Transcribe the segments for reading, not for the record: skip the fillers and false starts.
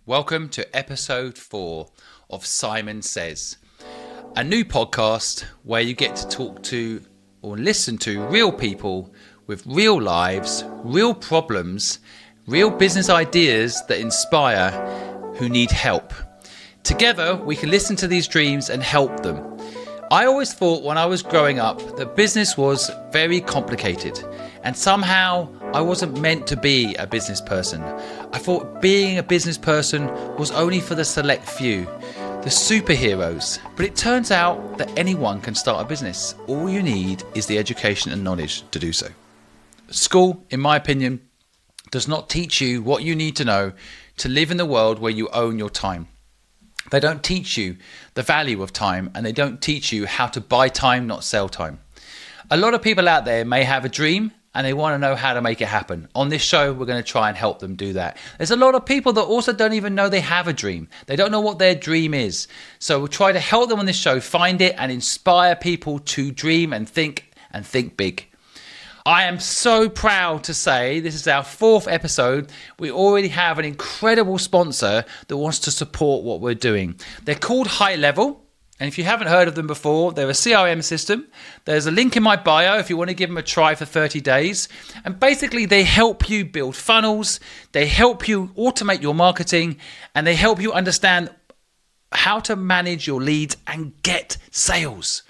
Welcome to episode 4 of Simon Says, a new podcast where you get to talk to or listen to real people with real lives, real problems, real business ideas that inspire who need help. Together, we can listen to these dreams and help them. I always thought when I was growing up that business was very complicated and somehow I wasn't meant to be a business person. I thought being a business person was only for the select few, the superheroes. But it turns out that anyone can start a business. All you need is the education and knowledge to do so. School, in my opinion, does not teach you what you need to know to live in the world where you own your time. They don't teach you the value of time, and they don't teach you how to buy time, not sell time. A lot of people out there may have a dream and they want to know how to make it happen. On this show, we're going to try and help them do that. There's a lot of people that also don't even know they have a dream. They don't know what their dream is. So we'll try to help them on this show find it and inspire people to dream and think big. I am so proud to say this is our 4th episode. We already have an incredible sponsor that wants to support what we're doing. They're called High Level. And if you haven't heard of them before, they're a CRM system. There's a link in my bio if you want to give them a try for 30 days. And basically, they help you build funnels. They help you automate your marketing. And they help you understand how to manage your leads and get sales.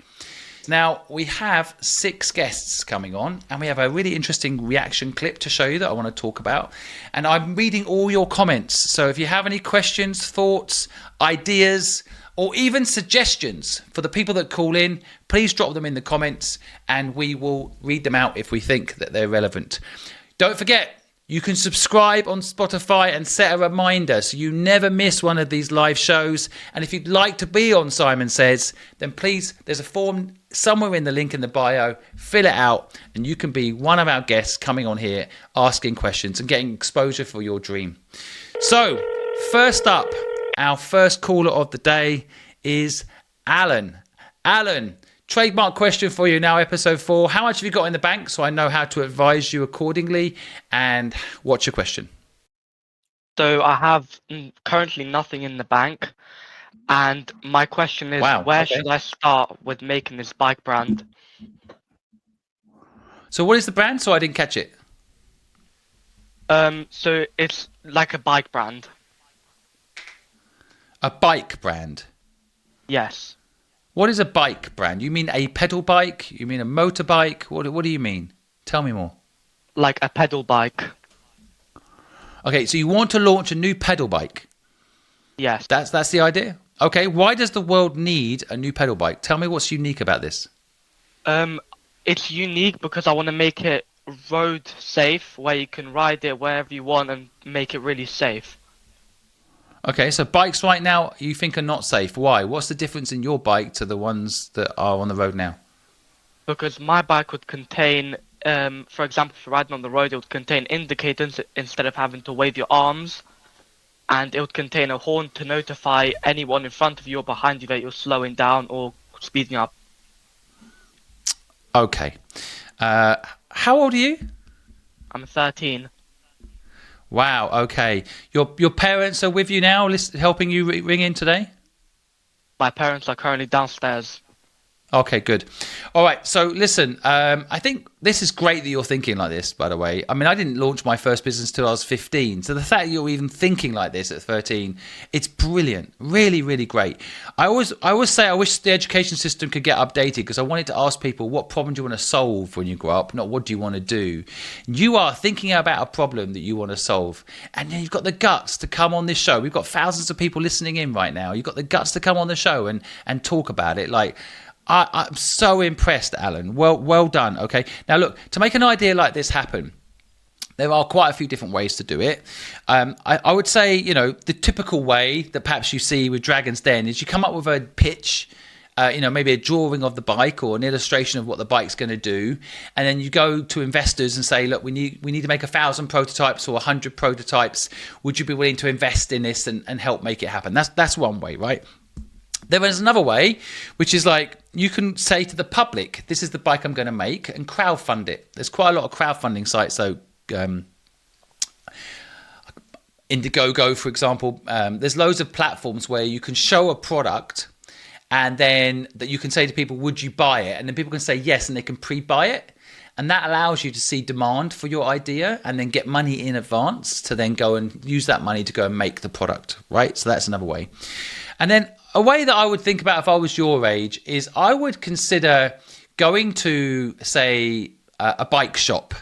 Now, we have 6 guests coming on, and we have a really interesting reaction clip to show you that I want to talk about. And I'm reading all your comments. So if you have any questions, thoughts, ideas, or even suggestions for the people that call in, please drop them in the comments, and we will read them out if we think that they're relevant. Don't forget, you can subscribe on Spotify and set a reminder so you never miss one of these live shows. And if you'd like to be on Simon Says, then please, there's a form somewhere in the link in the bio. Fill it out and you can be one of our guests coming on here, asking questions and getting exposure for your dream. So first up, our first caller of the day is Alan. Alan, trademark question for you now, episode 4. How much have you got in the bank so I know how to advise you accordingly? And what's your question? So I have currently nothing in the bank. And my question is, where should I start with making this bike brand? So what is the brand? So I didn't catch it. So it's like a bike brand. A bike brand? Yes. What is a bike brand? You mean a pedal bike? You mean a motorbike? What do you mean? Tell me more. Like a pedal bike. Okay, so you want to launch a new pedal bike? Yes. That's the idea? Okay, why does the world need a new pedal bike? Tell me what's unique about this. It's unique because I want to make it road safe, where you can ride it wherever you want and make it really safe. Okay, so bikes right now you think are not safe. Why? What's the difference in your bike to the ones that are on the road now? Because my bike would contain, for example, if you're riding on the road, it would contain indicators instead of having to wave your arms. And it would contain a horn to notify anyone in front of you or behind you that you're slowing down or speeding up. Okay. How old are you? I'm 13. Wow, okay. Your parents are with you now, helping you ring in today? My parents are currently downstairs. Okay, good. All right, so listen, I think this is great that you're thinking like this, by the way. I mean, I didn't launch my first business till I was 15. So the fact that you're even thinking like this at 13, it's brilliant. Really, really great. I always say I wish the education system could get updated because I wanted to ask people, what problem do you want to solve when you grow up, not what do you want to do? You are thinking about a problem that you want to solve. And then you've got the guts to come on this show. We've got thousands of people listening in right now. You've got the guts to come on the show and talk about it. Like, I'm so impressed, Alan. Well done. Okay. Now, look, to make an idea like this happen, there are quite a few different ways to do it. I would say, the typical way that perhaps you see with Dragon's Den is you come up with a pitch, maybe a drawing of the bike or an illustration of what the bike's going to do. And then you go to investors and say, look, we need to make 1,000 prototypes or 100 prototypes. Would you be willing to invest in this and help make it happen? That's one way, right? There is another way, which is like you can say to the public, this is the bike I'm going to make, and crowdfund it. There's quite a lot of crowdfunding sites, though. Indiegogo, for example. There's loads of platforms where you can show a product, and then that you can say to people, would you buy it? And then people can say yes, and they can pre-buy it. And that allows you to see demand for your idea and then get money in advance to then go and use that money to go and make the product, right? So that's another way. And then a way that I would think about if I was your age is I would consider going to, say, a bike shop.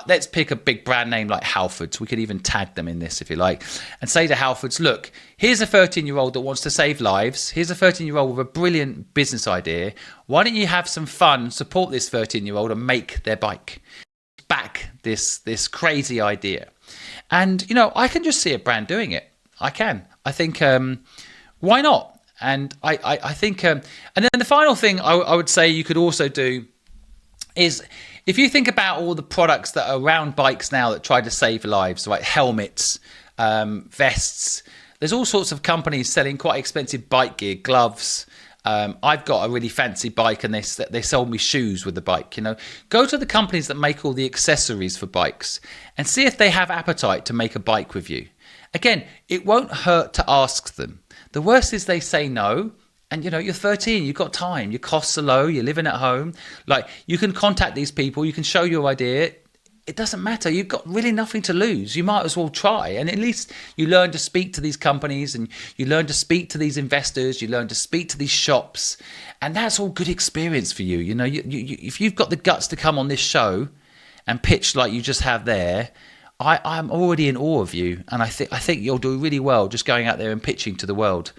Let's pick a big brand name like Halfords. We could even tag them in this if you like, and say to Halfords, look, here's a 13-year-old that wants to save lives. Here's a 13-year-old with a brilliant business idea. Why don't you have some fun, support this 13-year-old and make their bike? Back this crazy idea. And, I can just see a brand doing it. I can. I think, why not? And I think, and then the final thing I would say you could also do is, if you think about all the products that are around bikes now that try to save lives, like helmets, vests, there's all sorts of companies selling quite expensive bike gear, gloves. I've got a really fancy bike and they sold me shoes with the bike. Go to the companies that make all the accessories for bikes and see if they have appetite to make a bike with you. Again, it won't hurt to ask them. The worst is they say no. And, you're 13, you've got time, your costs are low, you're living at home. Like, you can contact these people, you can show your idea. It doesn't matter. You've got really nothing to lose. You might as well try. And at least you learn to speak to these companies and you learn to speak to these investors. You learn to speak to these shops. And that's all good experience for you. If you've got the guts to come on this show and pitch like you just have there, I'm already in awe of you. And I think you'll do really well just going out there and pitching to the world.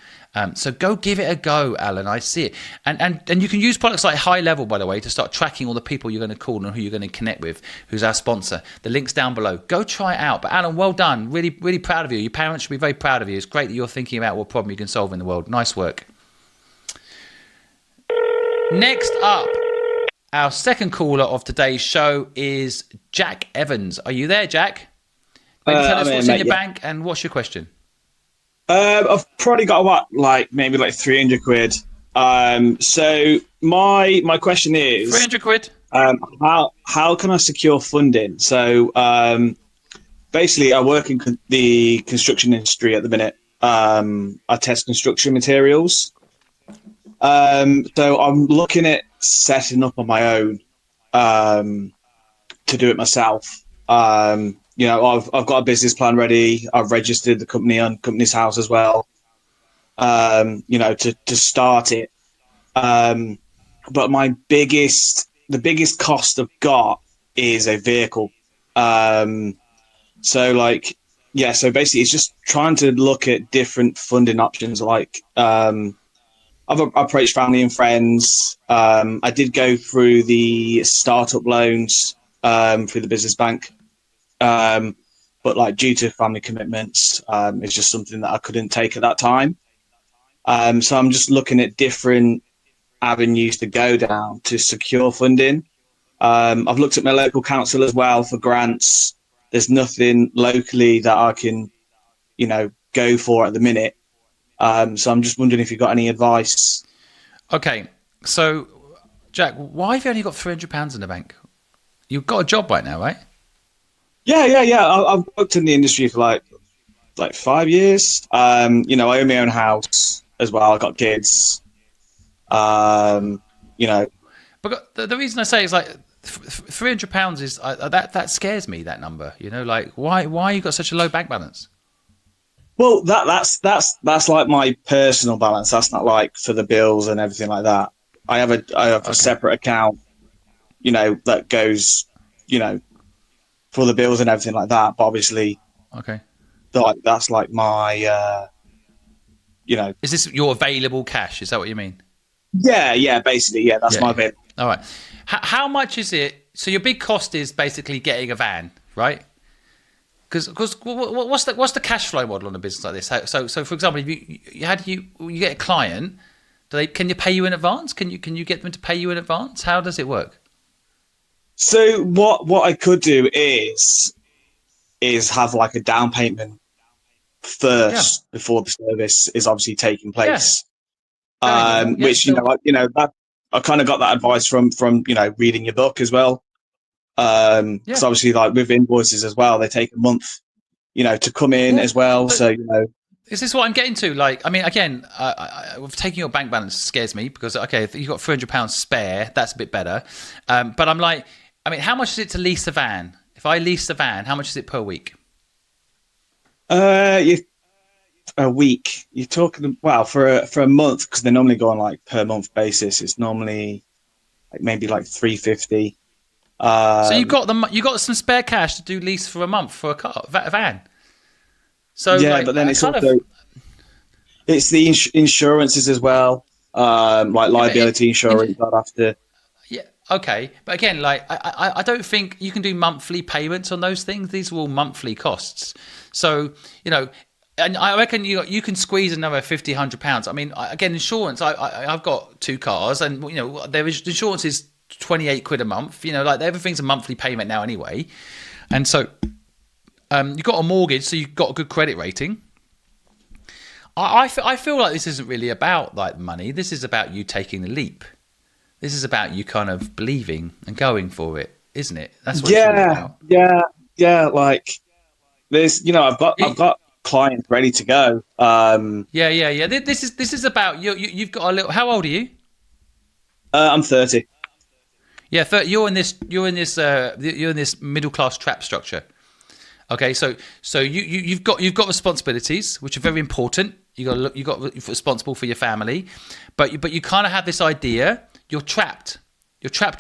So go give it a go, Alan. I see it. And you can use products like High Level, by the way, to start tracking all the people you're going to call and who you're going to connect with, who's our sponsor. The link's down below. Go try it out. But Alan, well done. Really, really proud of you. Your parents should be very proud of you. It's great that you're thinking about what problem you can solve in the world. Nice work. Next up, our second caller of today's show is Jack Evans. Are you there, Jack? Maybe tell us what's in your bank and what's your question? I've probably got about maybe 300 quid. So my question is 300 quid. How can I secure funding? So basically, I work in the construction industry at the minute. I test construction materials. So I'm looking at setting up on my own to do it myself. I've got a business plan ready. I've registered the company on Companies House as well, to start it. But the biggest cost I've got is a vehicle. So basically it's just trying to look at different funding options. I've approached family and friends. I did go through the startup loans through the business bank. But due to family commitments, it's just something that I couldn't take at that time. So I'm just looking at different avenues to go down to secure funding. I've looked at my local council as well for grants. There's nothing locally that I can, go for at the minute. So I'm just wondering if you've got any advice. Okay. So, Jack, why have you only got £300 in the bank? You've got a job right now, right? Yeah. I've worked in the industry for like 5 years. I own my own house as well. I've got kids. But the reason I say is £300 is that scares me. That number, why you got such a low bank balance? Well, that's like my personal balance. That's not for the bills and everything like that. I have a separate account, that goes, for the bills and everything like that. But obviously, okay, that's my, Is this your available cash? Is that what you mean? Yeah, basically, yeah, that's my bit. All right. How much is it? So your big cost is basically getting a van, right? Because what's the cash flow model on a business like this? So for example, if you get a client, can you pay you in advance? Can you get them to pay you in advance? How does it work? So what I could do is have a down payment first before the service is obviously taking place. Which I kind of got that advice from reading your book as well. Because obviously with invoices as well, they take a month to come in as well. but- So, Is this what I'm getting to? Like, I mean, again, taking your bank balance scares me because, okay, if you've got £300 spare, that's a bit better. But I'm like, I mean, how much is it to lease a van? If I lease a van, how much is it per week? a week, you're talking, well, for a month, because they normally go on like per month basis. It's normally like maybe like 350. So you got some spare cash to do lease for a month for a van. So yeah, like, but then it's kind also it's the insurances as well, like liability insurance. I'd have to. Yeah, okay, but again, like I don't think you can do monthly payments on those things. These are all monthly costs. So and I reckon you can squeeze another £50-100. I mean, again, insurance. I've got 2 cars, and there is insurance is £28 a month. Like everything's a monthly payment now anyway, and so you've got a mortgage, so you've got a good credit rating. I feel like this isn't really about like money. This is about you taking the leap. This is about you kind of believing and going for it, isn't it? That's what it's all about. Yeah. Like there's, I've got clients ready to go. Yeah. This is about you. You've got a little. How old are you? I'm 30. Yeah, you're in this middle class trap structure. Okay, so you've got responsibilities which are very important. You're responsible for your family, but you kind of have this idea. You're trapped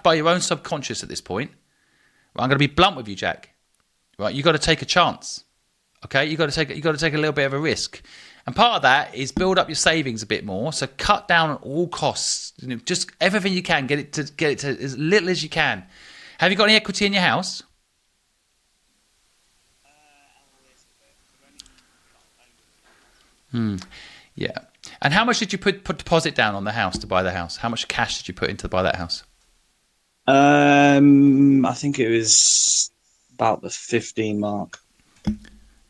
by your own subconscious at this point. Right, I'm going to be blunt with you, Jack. Right, you got to take a chance. Okay, you got to take a little bit of a risk, and part of that is build up your savings a bit more. So cut down on all costs. Just everything you can, get it to as little as you can. Have you got any equity in your house? Yeah. And how much did you put deposit down on the house to buy the house? How much cash did you put in to buy that house? I think it was about the 15 mark.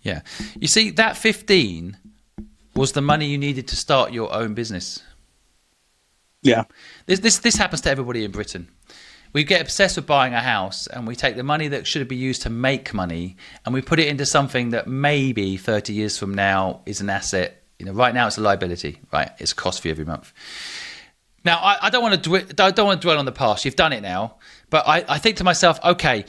Yeah. You see, that 15 was the money you needed to start your own business. Yeah. This happens to everybody in Britain. We get obsessed with buying a house, and we take the money that should be used to make money, and we put it into something that maybe 30 years from now is an asset. Right now it's a liability. Right, it's a cost for you every month. Now, I don't want to dwell on the past. You've done it now, but I think to myself, okay,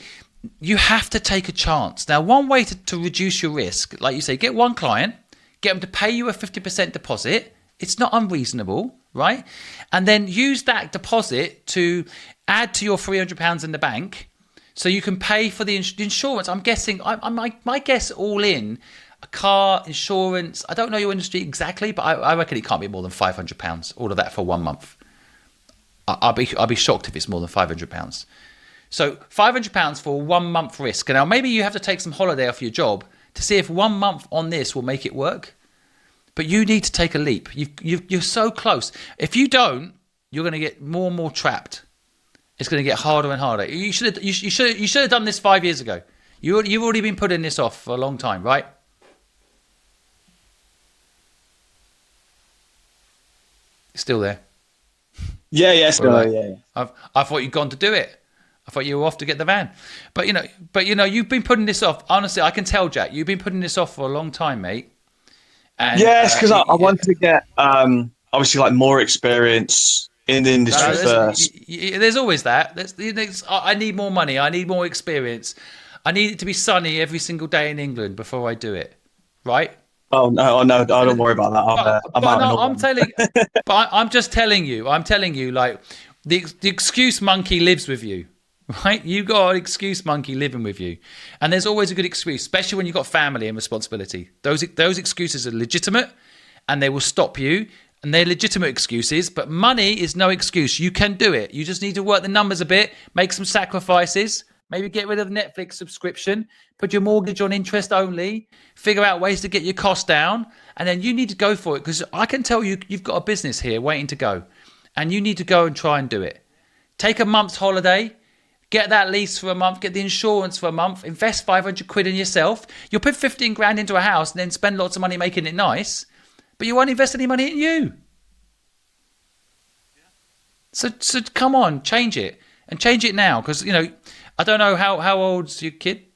you have to take a chance. Now, one way to reduce your risk, like you say, get one client, get them to pay you a 50% deposit. It's not unreasonable, right? And then use that deposit to add to your £300 in the bank, so you can pay for the insurance. I'm guessing, my guess all in, a car, insurance. I don't know your industry exactly, but I reckon it can't be more than £500. All of that for 1 month. I'll be shocked if it's more than £500. So £500 for 1 month risk. And now maybe you have to take some holiday off your job to see if 1 month on this will make it work. But you need to take a leap. You're so close. If you don't, you're going to get more and more trapped. It's going to get harder and harder. You should have done this 5 years ago. You've already been putting this off for a long time, right? Still there? Yeah, still right. Yeah. I thought you'd gone to do it. I thought you were off to get the van. But you've been putting this off. Honestly, I can tell, Jack, you've been putting this off for a long time, mate. And, yes, because I want to get obviously like more experience in the industry first. There's always that. I need more money. I need more experience. I need it to be sunny every single day in England before I do it. Right? Oh no! Don't worry about that. I'm just telling you. I'm telling you, like the excuse monkey lives with you, right? You got an excuse monkey living with you, and there's always a good excuse, especially when you've got family and responsibility. Those excuses are legitimate, and they will stop you. And they're legitimate excuses, but money is no excuse. You can do it. You just need to work the numbers a bit, make some sacrifices. Maybe get rid of the Netflix subscription, put your mortgage on interest only, figure out ways to get your costs down, and then you need to go for it, because I can tell you've got a business here waiting to go, and you need to go and try and do it. Take a month's holiday, get that lease for a month, get the insurance for a month, invest £500 in yourself. You'll put 15 grand into a house and then spend lots of money making it nice, but you won't invest any money in you. So come on, change it, and change it now, because I don't know how old's your kid?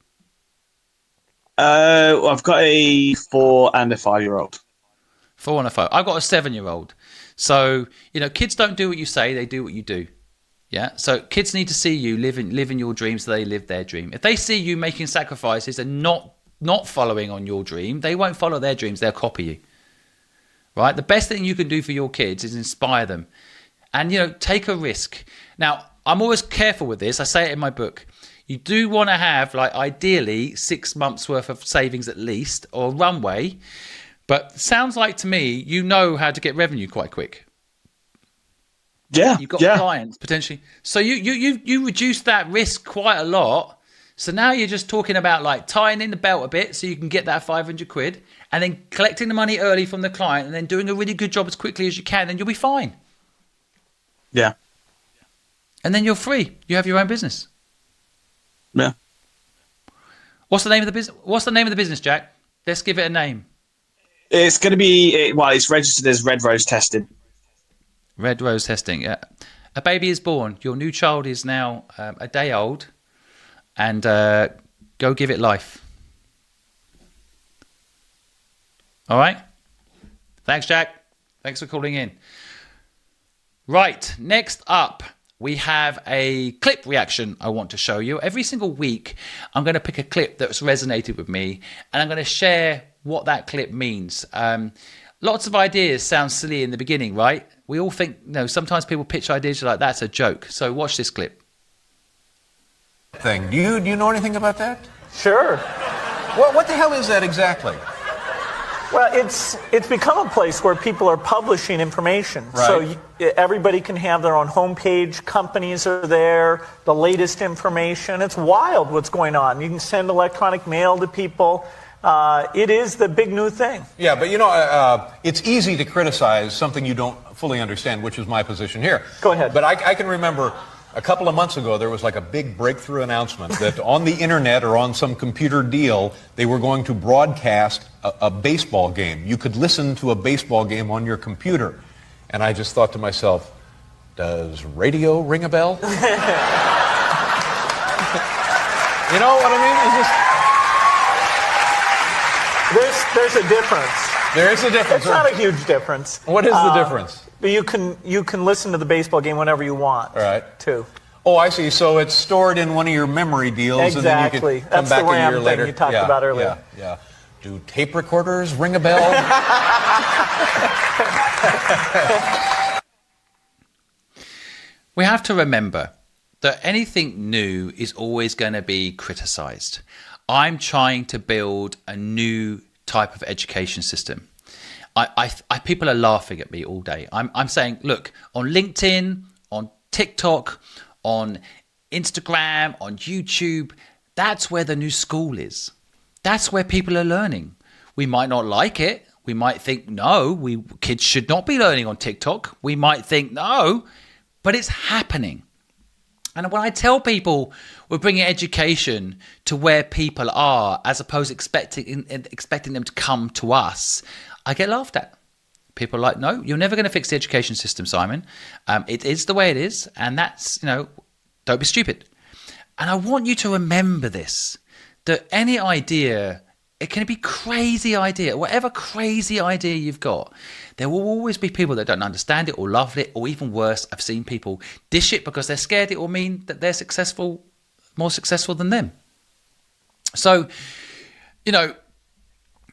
I've got a 4 and a 5-year-old. 4 and a 5. I've got a 7-year-old. So, kids don't do what you say, they do what you do. Yeah. So kids need to see you living your dreams so they live their dream. If they see you making sacrifices and not following on your dream, they won't follow their dreams, they'll copy you. Right? The best thing you can do for your kids is inspire them. And, take a risk. Now, I'm always careful with this. I say it in my book. You do want to have, ideally 6 months worth of savings at least, or runway. But sounds like to me, you know how to get revenue quite quick. Yeah. You've got clients potentially. So you reduce that risk quite a lot. So now you're just talking about tying in the belt a bit so you can get that 500 quid and then collecting the money early from the client and then doing a really good job as quickly as you can, and you'll be fine. Yeah. And then you're free. You have your own business. Yeah. What's the name of the business? What's the name of the business, Jack? Let's give it a name. It's going to be, it's registered as Red Rose Testing. Red Rose Testing. Yeah. A baby is born. Your new child is now a day old, and go give it life. All right. Thanks, Jack. Thanks for calling in. Right. Next up, we have a clip reaction I want to show you. Every single week, I'm going to pick a clip that's resonated with me, and I'm going to share what that clip means. Lots of ideas sound silly in the beginning, right? We all think, sometimes people pitch ideas like that's a joke. So watch this clip. Do you know anything about that? Sure. What the hell is that exactly? Well, it's become a place where people are publishing information. Right. So everybody can have their own homepage. Companies are there, the latest information. It's wild what's going on. You can send electronic mail to people. It is the big new thing. Yeah, but it's easy to criticize something you don't fully understand, which is my position here. Go ahead. But I can remember a couple of months ago, there was a big breakthrough announcement that on the internet or on some computer deal, they were going to broadcast a baseball game. You could listen to a baseball game on your computer. And I just thought to myself, does radio ring a bell? You know what I mean? There's a difference. There is a difference. It's not a huge difference. What is the difference? But you can listen to the baseball game whenever you want. All right. Too. Oh, I see. So it's stored in one of your memory deals, Exactly. and then you can come That's back the a year RAM later. thing you talked about earlier. Yeah. Do tape recorders ring a bell? We have to remember that anything new is always going to be criticized. I'm trying to build a new type of education system. People are laughing at me all day. I'm saying, look, on LinkedIn, on TikTok, on Instagram, on YouTube, that's where the new school is. That's where people are learning. We might not like it. We might think, no, kids should not be learning on TikTok. We might think, no, but it's happening. And when I tell people we're bringing education to where people are, as opposed to expecting them to come to us, I get laughed at. People are like, no, you're never going to fix the education system, Simon. It is the way it is. And that's, don't be stupid. And I want you to remember this, that any idea, it can be crazy idea, whatever crazy idea you've got, there will always be people that don't understand it or love it, or even worse, I've seen people dish it because they're scared it will mean that they're more successful than them. So,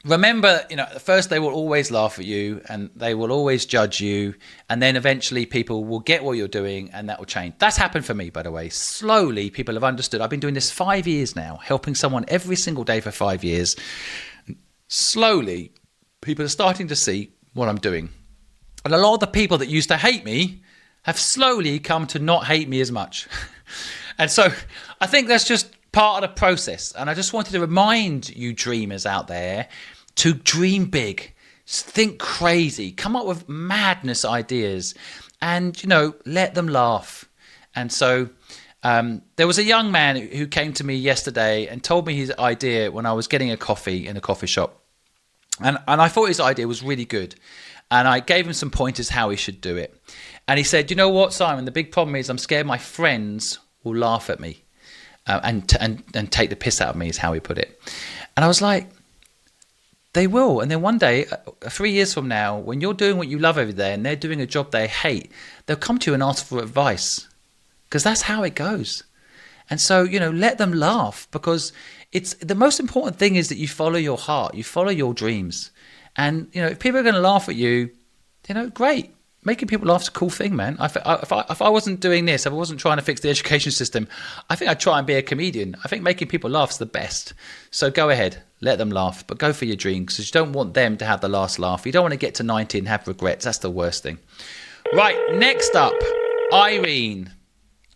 remember, at first they will always laugh at you and they will always judge you. And then eventually people will get what you're doing and that will change. That's happened for me, by the way. Slowly, people have understood. I've been doing this 5 years now, helping someone every single day for 5 years. Slowly, people are starting to see what I'm doing. And a lot of the people that used to hate me have slowly come to not hate me as much. And so I think that's just part of the process. And I just wanted to remind you dreamers out there to dream big, think crazy, come up with madness ideas, and, let them laugh. And so there was a young man who came to me yesterday and told me his idea when I was getting a coffee in a coffee shop. And I thought his idea was really good. And I gave him some pointers how he should do it. And he said, you know what, Simon, the big problem is I'm scared my friends will laugh at me. And take the piss out of me is how he put it. And I was like, they will. And then one day, 3 years from now, when you're doing what you love every day and they're doing a job they hate, they'll come to you and ask for advice, because that's how it goes. And so, let them laugh, because it's the most important thing is that you follow your heart, you follow your dreams. And, if people are going to laugh at you, great. Making people laugh is a cool thing, man. If I wasn't doing this, if I wasn't trying to fix the education system, I think I'd try and be a comedian. I think making people laugh is the best. So go ahead, let them laugh, but go for your dream, because you don't want them to have the last laugh. You don't want to get to 90 and have regrets. That's the worst thing. Right, next up, Irene.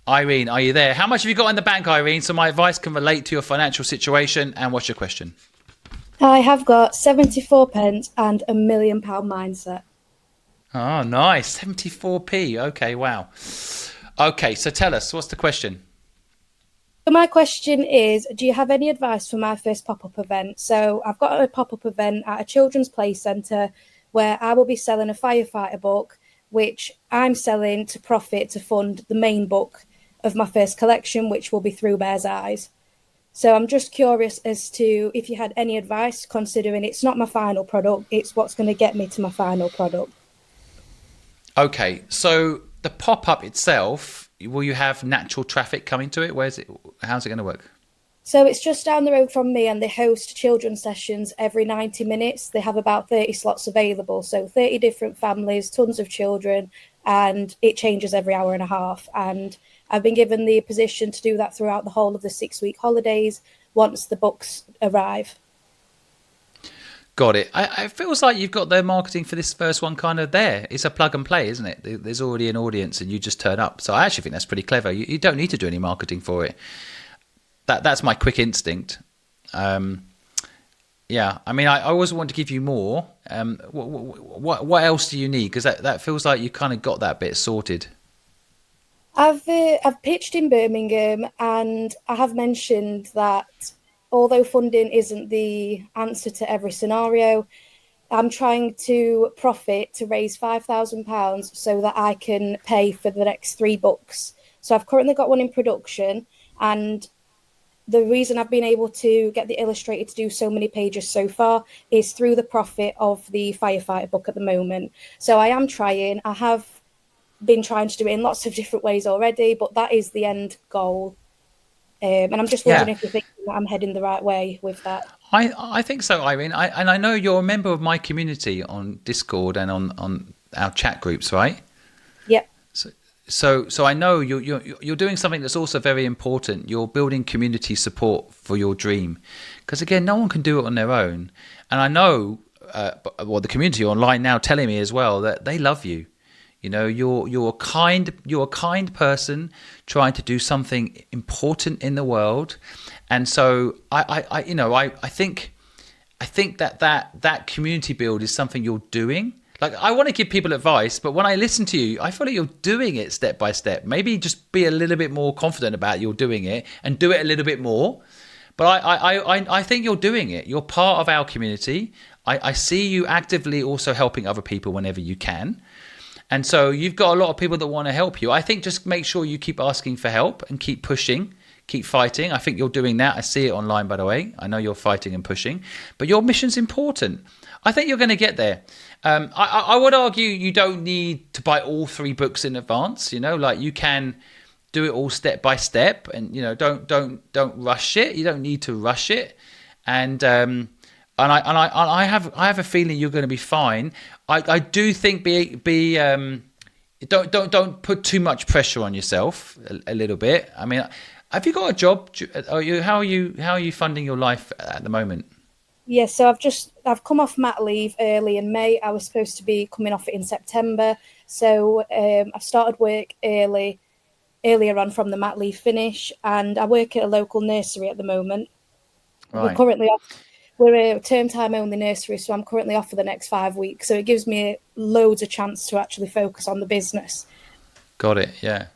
Irene, are you there? How much have you got in the bank, Irene, so my advice can relate to your financial situation? And what's your question? I have got 74 pence and £1 million mindset. Oh, nice. 74p. Okay, wow. Okay, so tell us, what's the question? So my question is, do you have any advice for my first pop-up event? So I've got a pop-up event at a children's play centre where I will be selling a firefighter book, which I'm selling to profit to fund the main book of my first collection, which will be Through Bear's Eyes. So I'm just curious as to if you had any advice, considering it's not my final product, it's what's going to get me to my final product. Okay, so the pop-up itself, will you have natural traffic coming to it? How's it going to work? So it's just down the road from me, and they host children's sessions every 90 minutes. They have about 30 slots available. So 30 different families, tons of children, and it changes every hour and a half. And I've been given the position to do that throughout the whole of the 6-week holidays once the books arrive. Got it. It feels like you've got the marketing for this first one kind of there. It's a plug and play, isn't it? There's already an audience and you just turn up. So I actually think that's pretty clever. You don't need to do any marketing for it. That's my quick instinct. Yeah, I mean, I always want to give you more. What else do you need? Because that feels like you kind of got that bit sorted. I've pitched in Birmingham, and I have mentioned that although funding isn't the answer to every scenario, I'm trying to profit to raise £5,000 so that I can pay for the next 3 books. So I've currently got one in production, and the reason I've been able to get the illustrator to do so many pages so far is through the profit of the firefighter book at the moment. So I am trying. I have been trying to do it in lots of different ways already, but that is the end goal. And I'm just wondering if you think that I'm heading the right way with that. I think so, Irene. I know you're a member of my community on Discord and on our chat groups, right? Yep. So I know you're doing something that's also very important. You're building community support for your dream, because again, no one can do it on their own. And I know, the community online now telling me as well that they love you. You're a kind person trying to do something important in the world, and so I think that community build is something you're doing. Like, I want to give people advice, but when I listen to you, I feel like you're doing it step by step. Maybe just be a little bit more confident about you're doing it and do it a little bit more. But I think you're doing it. You're part of our community. I see you actively also helping other people whenever you can. And so you've got a lot of people that want to help you. I think just make sure you keep asking for help and keep pushing, keep fighting. I think you're doing that. I see it online, by the way. I know you're fighting and pushing, but your mission's important. I think you're going to get there. I would argue you don't need to buy all 3 books in advance. Like, you can do it all step by step, and don't rush it. You don't need to rush it. And I have a feeling you're going to be fine. I do think don't put too much pressure on yourself a little bit. I mean, have you got a job? How are you funding your life at the moment? Yes, so I've come off mat leave early in May. I was supposed to be coming off it in September. So I've started work earlier on from the mat leave finish, and I work at a local nursery at the moment. Right. We're currently off. We're a term time only nursery, so I'm currently off for the next 5 weeks. So it gives me loads of chance to actually focus on the business. Got it, yeah.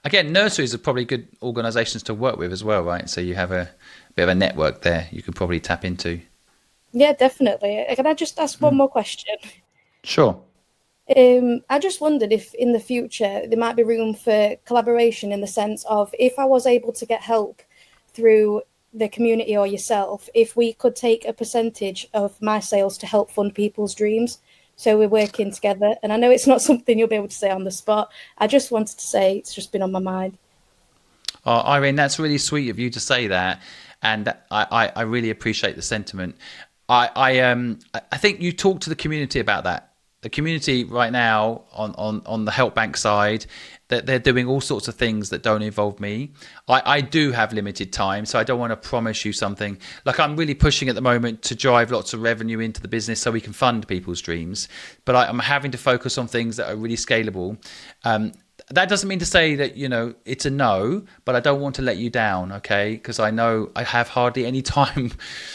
Again, nurseries are probably good organisations to work with as well, right? So you have a bit of a network there you could probably tap into. Yeah, definitely. Can I just ask one more question? Sure. I just wondered if in the future there might be room for collaboration, in the sense of if I was able to get help through the community or yourself if we could take a percentage of my sales to help fund people's dreams. So we're working together. And I know it's not something you'll be able to say on the spot. I just wanted to say it's just been on my mind. Oh, Irene, that's really sweet of you to say that. And I really appreciate the sentiment. I think you talk to the community about that. The community right now on the Help Bank side, that they're doing all sorts of things that don't involve me. I do have limited time, so I don't want to promise you something. Like, I'm really pushing at the moment to drive lots of revenue into the business so we can fund people's dreams. But I'm having to focus on things that are really scalable. That doesn't mean to say that, you know, it's a no, but I don't want to let you down, okay? Because I know I have hardly any time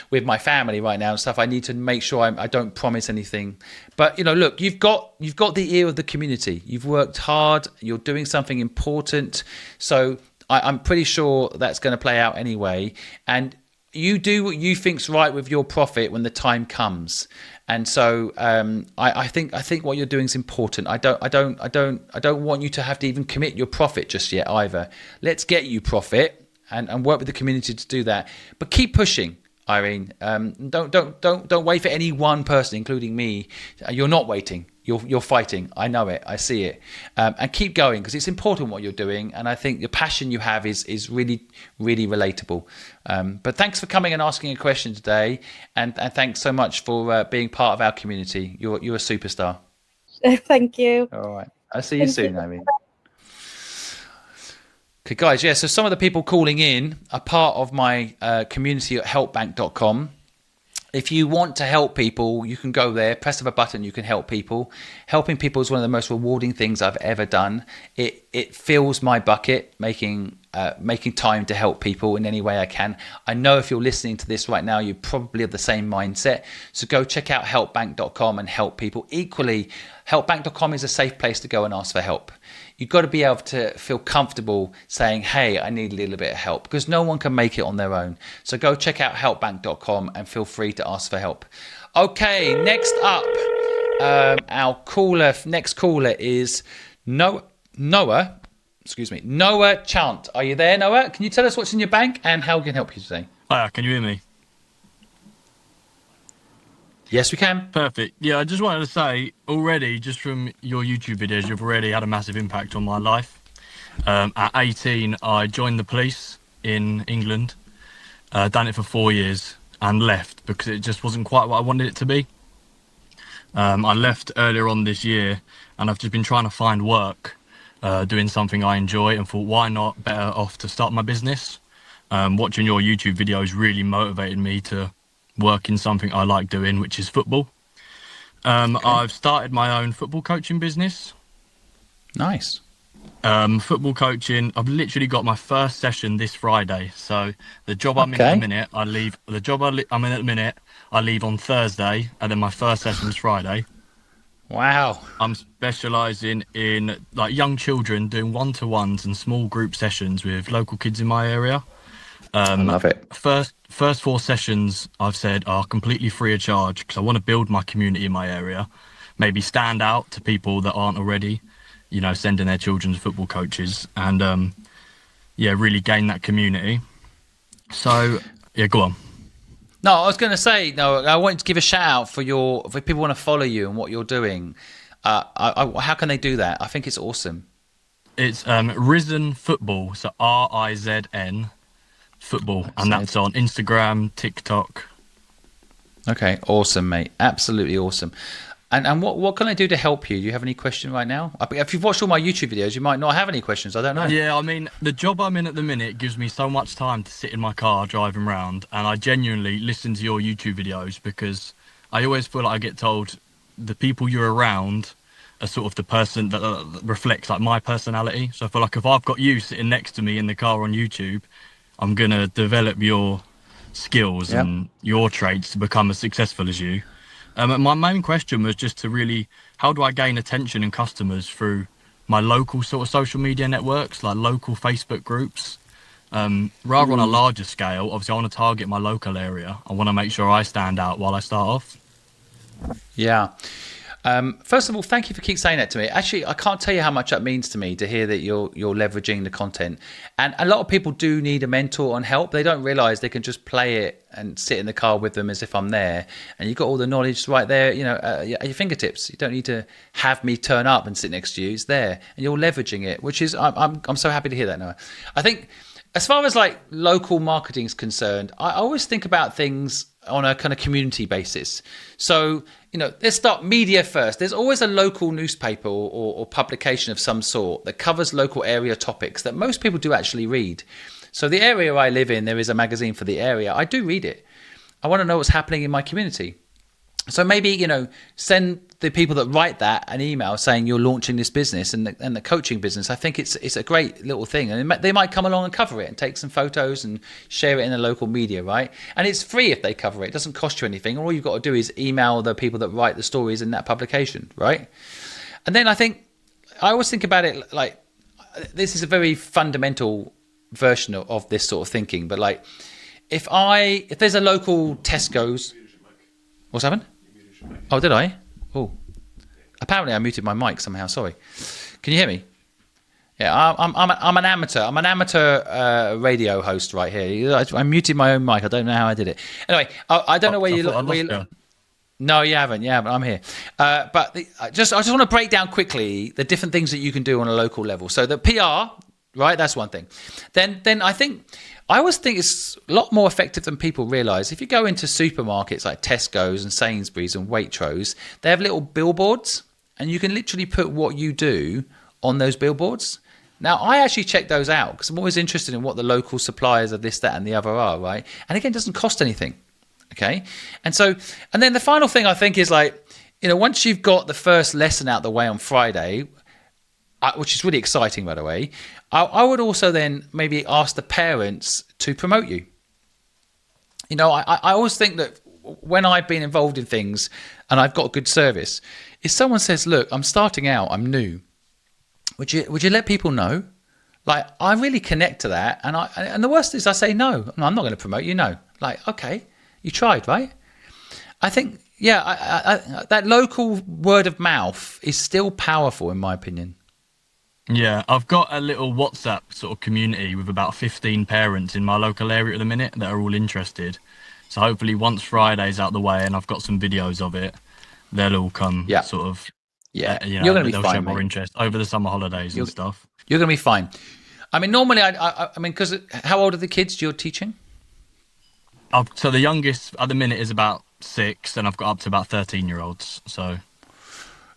with my family right now and stuff. I need to make sure I don't promise anything. But, you know, look, you've got the ear of the community. You've worked hard. You're doing something important. So I'm pretty sure that's going to play out anyway. And you do what you think's right with your profit when the time comes. And so I think what you're doing is important. I don't want you to have to even commit your profit just yet either. Let's get you profit and work with the community to do that. But keep pushing, Irene. Don't wait for any one person, including me. You're not waiting. You're fighting. I know it. I see it. And keep going, because it's important what you're doing. And I think the passion you have is really, really relatable. But thanks for coming and asking a question today. And thanks so much for being part of our community. You're a superstar. Thank you. All right. I'll see you soon, Irene. Okay, guys. Yeah, so some of the people calling in are part of my community at helpbank.com. If you want to help people, you can go there, press of a button, you can help people. Helping people is one of the most rewarding things I've ever done. It fills my bucket, making time to help people in any way I can. I know if you're listening to this right now, you probably have the same mindset. So go check out helpbank.com and help people. Equally, helpbank.com is a safe place to go and ask for help. You've got to be able to feel comfortable saying, hey, I need a little bit of help, because no one can make it on their own. So go check out helpbank.com and feel free to ask for help. Okay, next up, our next caller is Noah Chant. Are you there, Noah? Can you tell us what's in your bank and how we can help you today? Hi, can you hear me? Yes, we can. Perfect. Yeah, I just wanted to say already, just from your YouTube videos, you've already had a massive impact on my life. At 18, I joined the police in England, done it for 4 years and left because it just wasn't quite what I wanted it to be. I left earlier on this year and I've just been trying to find work, doing something I enjoy, and thought, why not better off to start my business? Watching your YouTube videos really motivated me to work in something I like doing, which is football. Okay. I've started my own football coaching business. Nice. Football coaching, I've literally got my first session this Friday. So the job I'm in at the minute, I leave. The job I'm in at the minute, I leave on Thursday, and then my first session is Friday. Wow. I'm specialising in like young children, doing one-to-ones and small group sessions with local kids in my area. I love it. First 4 sessions I've said are completely free of charge because I want to build my community in my area, maybe stand out to people that aren't already, you know, sending their children to football coaches, and really gain that community. So yeah, go on. No, I was going to say, I wanted to give a shout out for if people want to follow you and what you're doing. How can they do that? I think it's awesome. It's Risen Football, so RIZN Football, and that's on Instagram, TikTok. Okay, awesome, mate. Absolutely awesome. And what can I do to help you? Do you have any question right now? If you've watched all my YouTube videos, you might not have any questions. I don't know. Yeah, I mean, the job I'm in at the minute gives me so much time to sit in my car driving around, and I genuinely listen to your YouTube videos because I always feel like I get told the people you're around are sort of the person that reflects like my personality. So I feel like if I've got you sitting next to me in the car on YouTube, I'm going to develop your skills and your traits to become as successful as you. My main question was just to really, how do I gain attention and customers through my local sort of social media networks, like local Facebook groups? Rather on a larger scale, obviously I want to target my local area. I want to make sure I stand out while I start off. Yeah. First of all, thank you for keep saying that to me. Actually, I can't tell you how much that means to me to hear that you're leveraging the content. And a lot of people do need a mentor and help. They don't realize they can just play it and sit in the car with them as if I'm there. And you've got all the knowledge right there, at your fingertips. You don't need to have me turn up and sit next to you. It's there, and you're leveraging it, which is I'm so happy to hear that now. I think as far as like local marketing is concerned, I always think about things on a kind of community basis. So, let's start media first. There's always a local newspaper or publication of some sort that covers local area topics that most people do actually read. So the area I live in, there is a magazine for the area. I do read it. I want to know what's happening in my community. So maybe, send the people that write that an email saying you're launching this business and the coaching business. I think it's a great little thing. And they might come along and cover it and take some photos and share it in the local media, right? And it's free if they cover it. It doesn't cost you anything. All you've got to do is email the people that write the stories in that publication, right? And then I always think about it like, this is a very fundamental version of this sort of thinking. But like, if there's a local Tesco's, what's happened? Oh, did I? Oh, apparently I muted my mic somehow. Sorry. Can you hear me? Yeah, I'm an amateur. I'm an amateur radio host right here. I muted my own mic. I don't know how I did it. Anyway, I don't know where you look. No, you haven't. I'm here. But I just want to break down quickly the different things that you can do on a local level. So the PR, right? That's one thing. Then I always think it's a lot more effective than people realise. If you go into supermarkets like Tesco's and Sainsbury's and Waitrose, they have little billboards and you can literally put what you do on those billboards. Now, I actually check those out because I'm always interested in what the local suppliers of this, that and the other are, right? And again, it doesn't cost anything, okay? And then the final thing I think is like, once you've got the first lesson out the way on Friday, which is really exciting, by the way, I would also then maybe ask the parents to promote you. I always think that when I've been involved in things and I've got good service, if someone says, look, I'm starting out, I'm new, would you let people know? Like, I really connect to that. And the worst is I say, no, I'm not going to promote you, no. Like, okay, you tried, right? I think, that local word of mouth is still powerful in my opinion. Yeah, I've got a little WhatsApp sort of community with about 15 parents in my local area at the minute that are all interested. So hopefully once Friday's out the way and I've got some videos of it, they'll all come sort of, you're going to be they'll fine, show more mate. interest over the summer holidays and stuff. You're going to be fine. I mean, normally, I mean, because how old are the kids you're teaching? So the youngest at the minute is about 6 and I've got up to about 13-year-olds. So,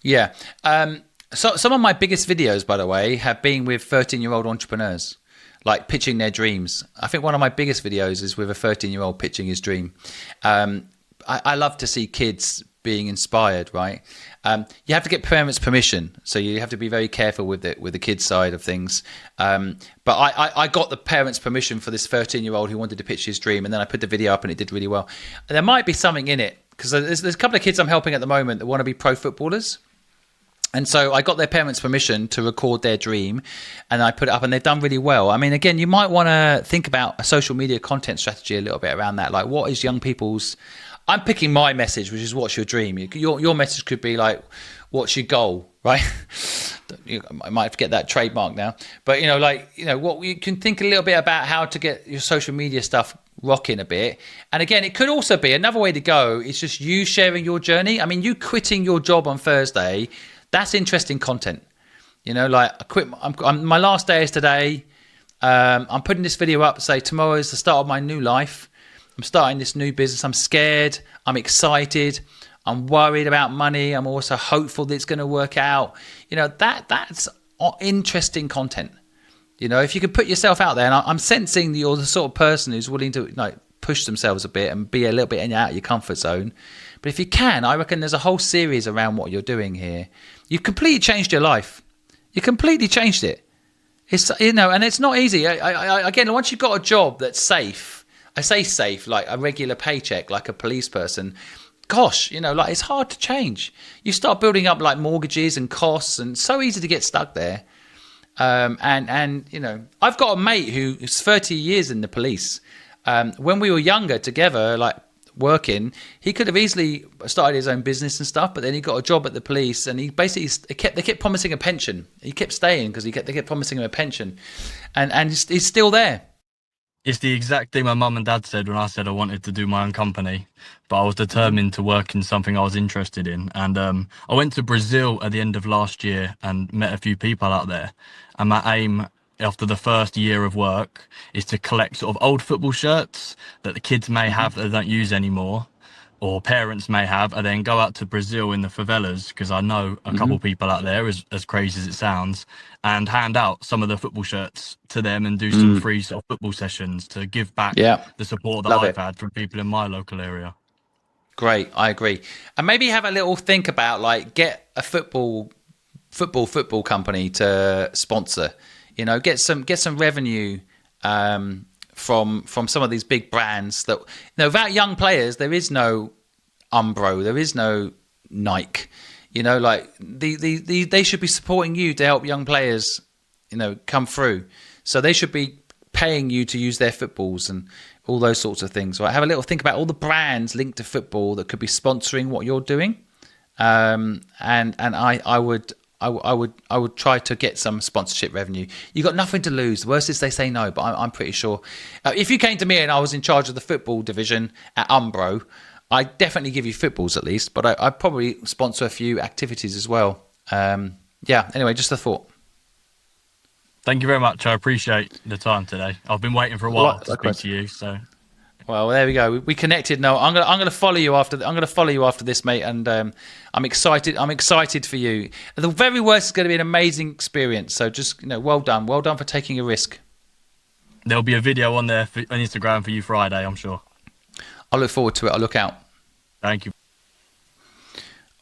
yeah. So some of my biggest videos, by the way, have been with 13-year-old entrepreneurs, like pitching their dreams. I think one of my biggest videos is with a 13-year-old pitching his dream. I love to see kids being inspired, right? You have to get parents' permission, so you have to be very careful with the kids' side of things. But I got the parents' permission for this 13-year-old who wanted to pitch his dream, and then I put the video up and it did really well. And there might be something in it, because there's a couple of kids I'm helping at the moment that want to be pro footballers. And so I got their parents' permission to record their dream and I put it up and they've done really well. I mean, again, you might want to think about a social media content strategy a little bit around that. Like, what is young people's... I'm picking my message, which is what's your dream? Your message could be like, what's your goal, right? I might forget that trademark now. But, what you can think a little bit about how to get your social media stuff rocking a bit. And again, it could also be another way to go. It's just you sharing your journey. I mean, you quitting your job on Thursday... That's interesting content, like I quit. My last day is today. I'm putting this video up to say tomorrow is the start of my new life. I'm starting this new business. I'm scared. I'm excited. I'm worried about money. I'm also hopeful that it's going to work out. That's interesting content. If you could put yourself out there, and I'm sensing that you're the sort of person who's willing to push themselves a bit and be a little bit out of your comfort zone. But if you can, I reckon there's a whole series around what you're doing here. You've completely changed your life. You completely changed it. It's and it's not easy. Again, once you've got a job that's safe, I say safe, like a regular paycheck, like a police person. Gosh, it's hard to change. You start building up like mortgages and costs, and so easy to get stuck there. I've got a mate who's 30 years in the police. When we were younger together, like working, he could have easily started his own business and stuff, but then he got a job at the police, and he basically they kept promising a pension. He kept staying because they kept promising him a pension, and he's still there. It's the exact thing my mum and dad said when I said I wanted to do my own company, but I was determined to work in something I was interested in. And I went to Brazil at the end of last year and met a few people out there. And my aim after the first year of work is to collect sort of old football shirts that the kids may have that they don't use anymore, or parents may have, and then go out to Brazil in the favelas, because I know a couple people out there, as crazy as it sounds, and hand out some of the football shirts to them and do some free sort of football sessions to give back the support that I've had from people in my local area. Great, I agree. And maybe have a little think about, like, get a football company to sponsor. You know, get some revenue from some of these big brands that, you know, without young players, there is no Umbro, there is no Nike. You know, like they should be supporting you to help young players, you know, come through. So they should be paying you to use their footballs and all those sorts of things. Right? Have a little think about all the brands linked to football that could be sponsoring what you're doing. And I would try to get some sponsorship revenue. You got nothing to lose. The worst is they say no, but I'm pretty sure. If you came to me and I was in charge of the football division at Umbro, I'd definitely give you footballs at least, but I'd probably sponsor a few activities as well. Anyway, just a thought. Thank you very much. I appreciate the time today. I've been waiting for a while to speak to you. So, well, there we go. We connected. No, I'm gonna follow you after. I'm gonna follow you after this, mate. And I'm excited. I'm excited for you. The very worst is going to be an amazing experience. So just, you know, well done for taking a risk. There'll be a video on there on Instagram for you Friday, I'm sure. I look forward to it. I'll look out. Thank you.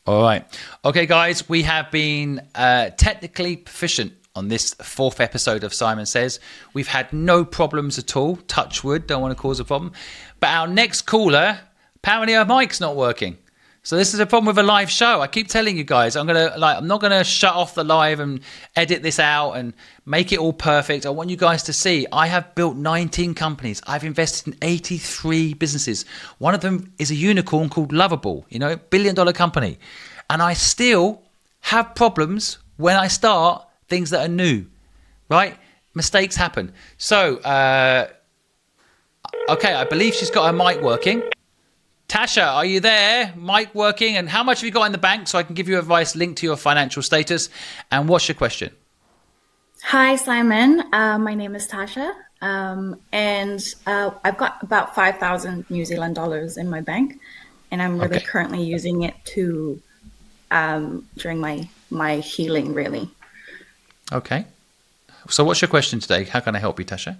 All right. Okay, guys, we have been technically proficient on this 4th episode of Simon Says. We've had no problems at all. Touch wood, don't want to cause a problem. But our next caller, apparently her mic's not working. So this is a problem with a live show. I keep telling you guys, I'm not gonna shut off the live and edit this out and make it all perfect. I want you guys to see I have built 19 companies. I've invested in 83 businesses. One of them is a unicorn called Lovable, you know, $1 billion company. And I still have problems when I start things that are new, right? Mistakes happen. So, okay, I believe she's got her mic working. Tasha, are you there? Mic working? And how much have you got in the bank so I can give you advice linked to your financial status? And what's your question? Hi, Simon. My name is Tasha. And I've got about 5,000 New Zealand dollars in my bank. And I'm really currently using it to during my healing, really. Okay. So what's your question today? How can I help you, Tasha?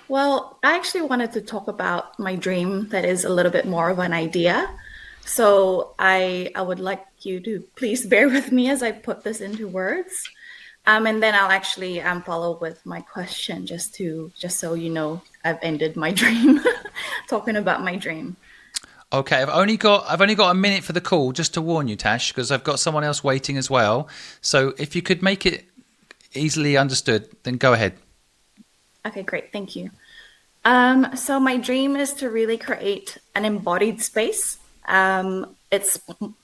Well, I actually wanted to talk about my dream that is a little bit more of an idea. So I would like you to please bear with me as I put this into words. And then I'll actually follow with my question just so you know I've ended my dream, talking about my dream. Okay, I've only got a minute for the call, just to warn you, Tash, because I've got someone else waiting as well. So if you could make it easily understood, then go ahead. Okay, great. Thank you. So my dream is to really create an embodied space. It's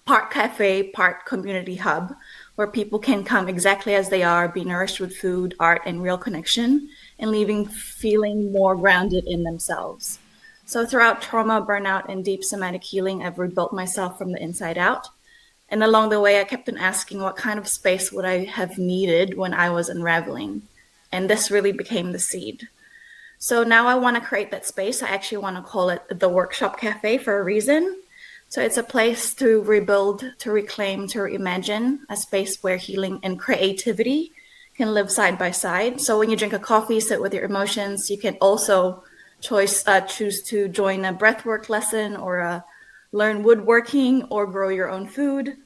part cafe, part community hub, where people can come exactly as they are, be nourished with food, art, and real connection, and leaving feeling more grounded in themselves. So throughout trauma, burnout, and deep somatic healing, I've rebuilt myself from the inside out. And along the way, I kept on asking what kind of space would I have needed when I was unraveling. And this really became the seed. So now I want to create that space. I actually want to call it the Workshop Cafe for a reason. So it's a place to rebuild, to reclaim, to reimagine, a space where healing and creativity can live side by side. So when you drink a coffee, sit with your emotions, you can also choose to join a breathwork lesson or learn woodworking or grow your own food.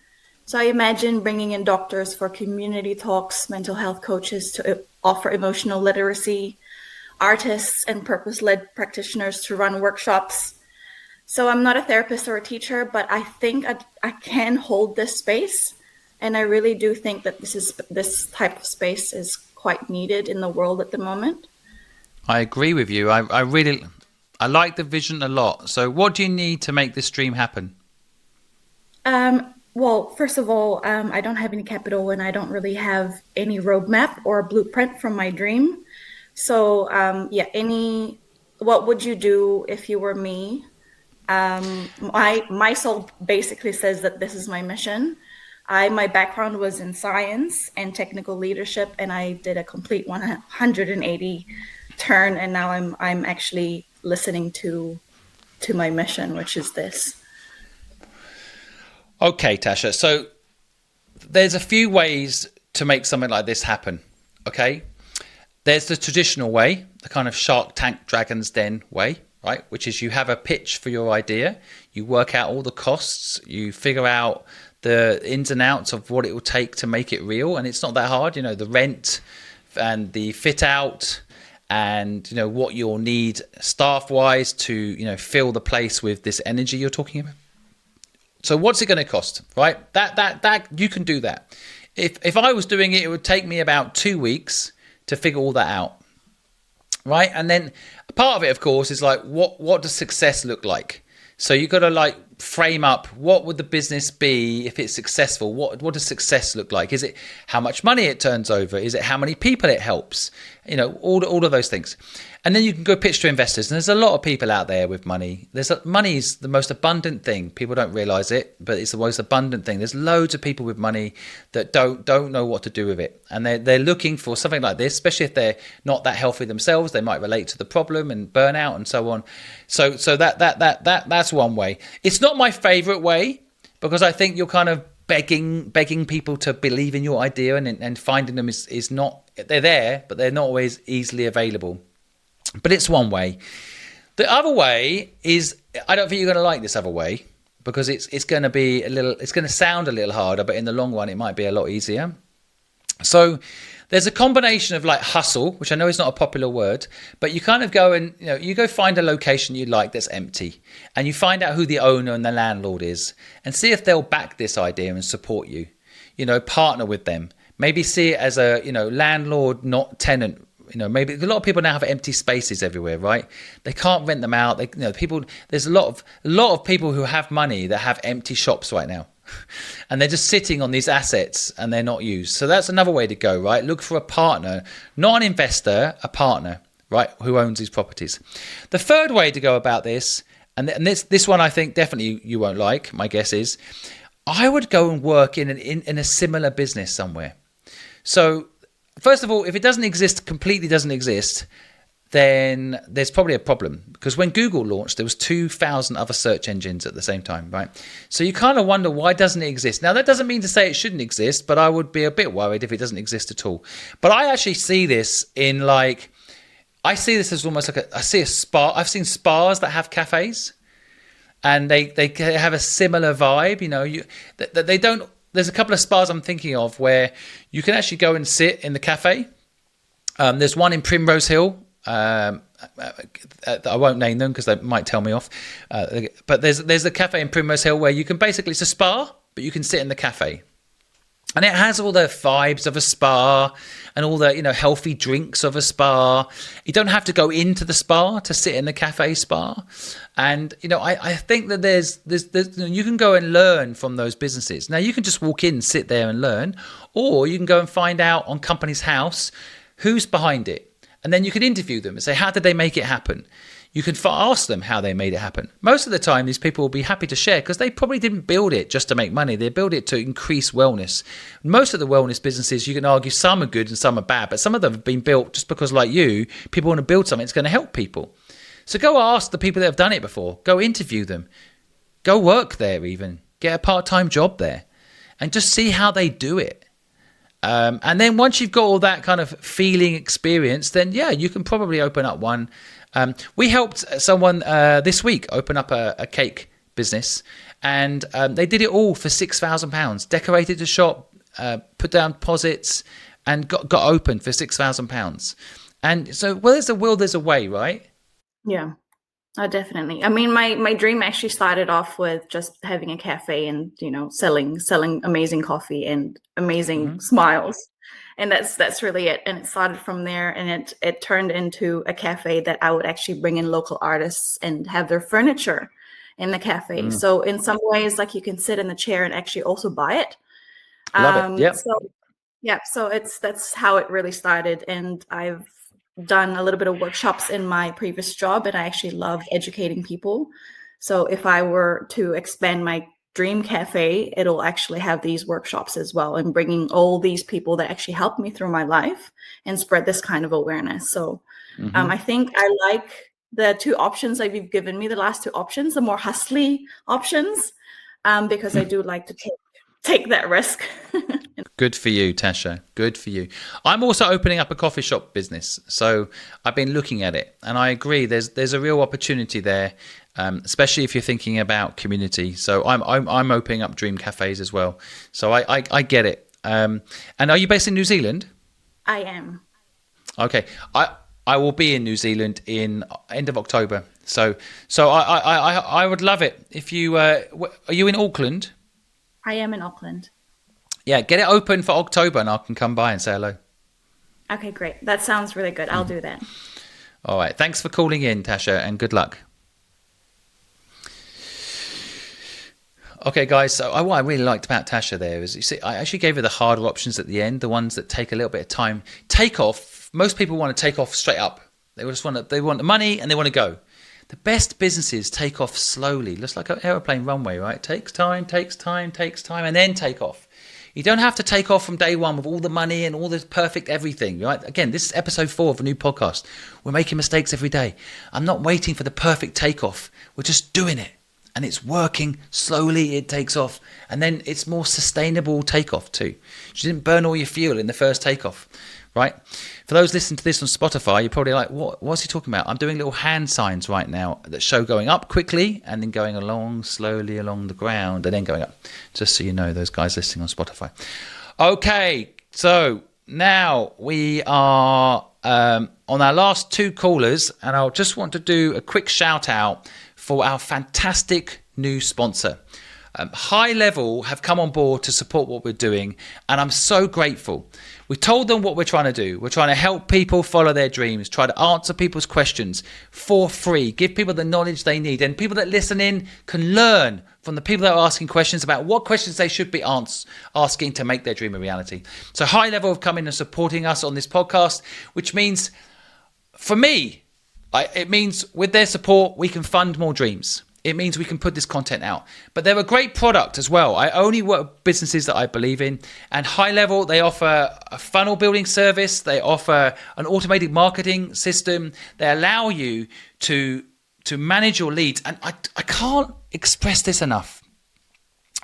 So I imagine bringing in doctors for community talks, mental health coaches to offer emotional literacy, artists and purpose-led practitioners to run workshops. So I'm not a therapist or a teacher, but I think I can hold this space. And I really do think that this type of space is quite needed in the world at the moment. I agree with you. I really I like the vision a lot. So what do you need to make this dream happen? Well, first of all, I don't have any capital and I don't really have any roadmap or blueprint from my dream. So, what would you do if you were me? My soul basically says that this is my mission. My background was in science and technical leadership, and I did a complete 180 turn, and now I'm actually listening to my mission, which is this. Okay, Tasha. So there's a few ways to make something like this happen. Okay. There's the traditional way, the kind of Shark Tank Dragon's Den way, right? Which is you have a pitch for your idea. You work out all the costs. You figure out the ins and outs of what it will take to make it real. And it's not that hard, the rent and the fit out and, what you'll need staff wise to, fill the place with this energy you're talking about. So what's it going to cost, right? That you can do that. If I was doing it, it would take me about 2 weeks to figure all that out, right? And then part of it, of course, is like, what does success look like? So you've got to frame up, what would the business be if it's successful? What does success look like? Is it how much money it turns over? Is it how many people it helps? All of those things. And then you can go pitch to investors. And there's a lot of people out there with money. Money is the most abundant thing. People don't realize it, but it's the most abundant thing. There's loads of people with money that don't know what to do with it. And they're looking for something like this, especially if they're not that healthy themselves. They might relate to the problem and burnout and so on. So that's one way. It's not my favorite way, because I think you're kind of begging people to believe in your idea, and finding them is not, they're there, but they're not always easily available. But it's one way. The other way is, I don't think you're going to like this other way, because it's going to sound a little harder, but in the long run, it might be a lot easier. So there's a combination of hustle, which I know is not a popular word, but you kind of go and, you go find a location you like that's empty, and you find out who the owner and the landlord is, and see if they'll back this idea and support you, partner with them. Maybe see it as a, landlord, not tenant. Maybe a lot of people now have empty spaces everywhere, right? They can't rent them out. There's a lot of people who have money that have empty shops right now. And they're just sitting on these assets and they're not used. So that's another way to go, right? Look for a partner, not an investor, a partner, right? Who owns these properties. The third way to go about this, and this one I think definitely you won't like, my guess is, I would go and work in a similar business somewhere. So first of all, if it completely doesn't exist, then there's probably a problem, because when Google launched, there was 2,000 other search engines at the same time, right? So you kind of wonder, why doesn't it exist? Now, that doesn't mean to say it shouldn't exist, but I would be a bit worried if it doesn't exist at all. But I actually see this in I see this as almost I see a spa. I've seen spas that have cafes, and they have a similar vibe, they don't. There's a couple of spas I'm thinking of where you can actually go and sit in the cafe. There's one in Primrose Hill. I won't name them because they might tell me off. But there's a cafe in Primrose Hill where you can basically, it's a spa, but you can sit in the cafe. And it has all the vibes of a spa and all the, healthy drinks of a spa. You don't have to go into the spa to sit in the cafe spa. And, I think that there's you can go and learn from those businesses. Now, you can just walk in, sit there and learn, or you can go and find out on Companies House who's behind it. And then you can interview them and say, how did they make it happen? You can ask them how they made it happen. Most of the time, these people will be happy to share, because they probably didn't build it just to make money. They build it to increase wellness. Most of the wellness businesses, you can argue some are good and some are bad, but some of them have been built just because, like you, people want to build something that's going to help people. So go ask the people that have done it before. Go interview them. Go work there even. Get a part-time job there. And just see how they do it. And then once you've got all that kind of feeling experience, then yeah, you can probably open up one. We helped someone this week open up a cake business, and they did it all for £6,000. Decorated the shop, put down deposits, and got open for £6,000. And so, well, there's a will, there's a way, right? Yeah, definitely. I mean, my dream actually started off with just having a cafe and selling amazing coffee and amazing smiles. And that's really it. And it started from there, and it turned into a cafe that I would actually bring in local artists and have their furniture in the cafe. So in some ways, like, you can sit in the chair and actually also buy it. Love it. Yep. So that's how it really started. And I've done a little bit of workshops in my previous job, and I actually love educating people. So if I were to expand my dream cafe, it'll actually have these workshops as well, and bringing all these people that actually helped me through my life and spread this kind of awareness. So I think I like the two options that you've given me, the last two options, the more hustly options, because I do like to take that risk. Good for you, Tasha. Good for you. I'm also opening up a coffee shop business, so I've been looking at it, and I agree. There's a real opportunity there, especially if you're thinking about community. So I'm opening up dream cafes as well. So I get it. And are you based in New Zealand? I am. Okay. I will be in New Zealand in end of October. So I would love it if you are you in Auckland? I am in Auckland. Yeah, get it open for October and I can come by and say hello. Okay, great. That sounds really good. I'll do that. All right. Thanks for calling in, Tasha, and good luck. Okay, guys. So what I really liked about Tasha there is, you see, I actually gave her the harder options at the end, the ones that take a little bit of time. Take off. Most people want to take off straight up. They want the money and they want to go. The best businesses take off slowly. Looks like an aeroplane runway, right? Takes time, and then take off. You don't have to take off from day one with all the money and all the perfect everything, right? Again, this is episode 4 of a new podcast. We're making mistakes every day. I'm not waiting for the perfect takeoff. We're just doing it. And it's working. Slowly it takes off. And then it's more sustainable takeoff too. You didn't burn all your fuel in the first takeoff, right? For those listening to this on Spotify, you're probably like, what's he talking about? I'm doing little hand signs right now that show going up quickly and then going along slowly along the ground and then going up. Just so you know, those guys listening on Spotify. Okay, so now we are on our last 2 callers, and I'll just want to do a quick shout out for our fantastic new sponsor. High Level have come on board to support what we're doing, and I'm so grateful. We told them what we're trying to do. We're trying to help people follow their dreams, try to answer people's questions for free, give people the knowledge they need, and people that listen in can learn from the people that are asking questions about what questions they should be asking to make their dream a reality. So High Level have come in and supporting us on this podcast, which means, for me, it means with their support, we can fund more dreams. It means we can put this content out. But they're a great product as well. I only work with businesses that I believe in. And High Level, they offer a funnel building service. They offer an automated marketing system. They allow you to manage your leads. And I can't express this enough.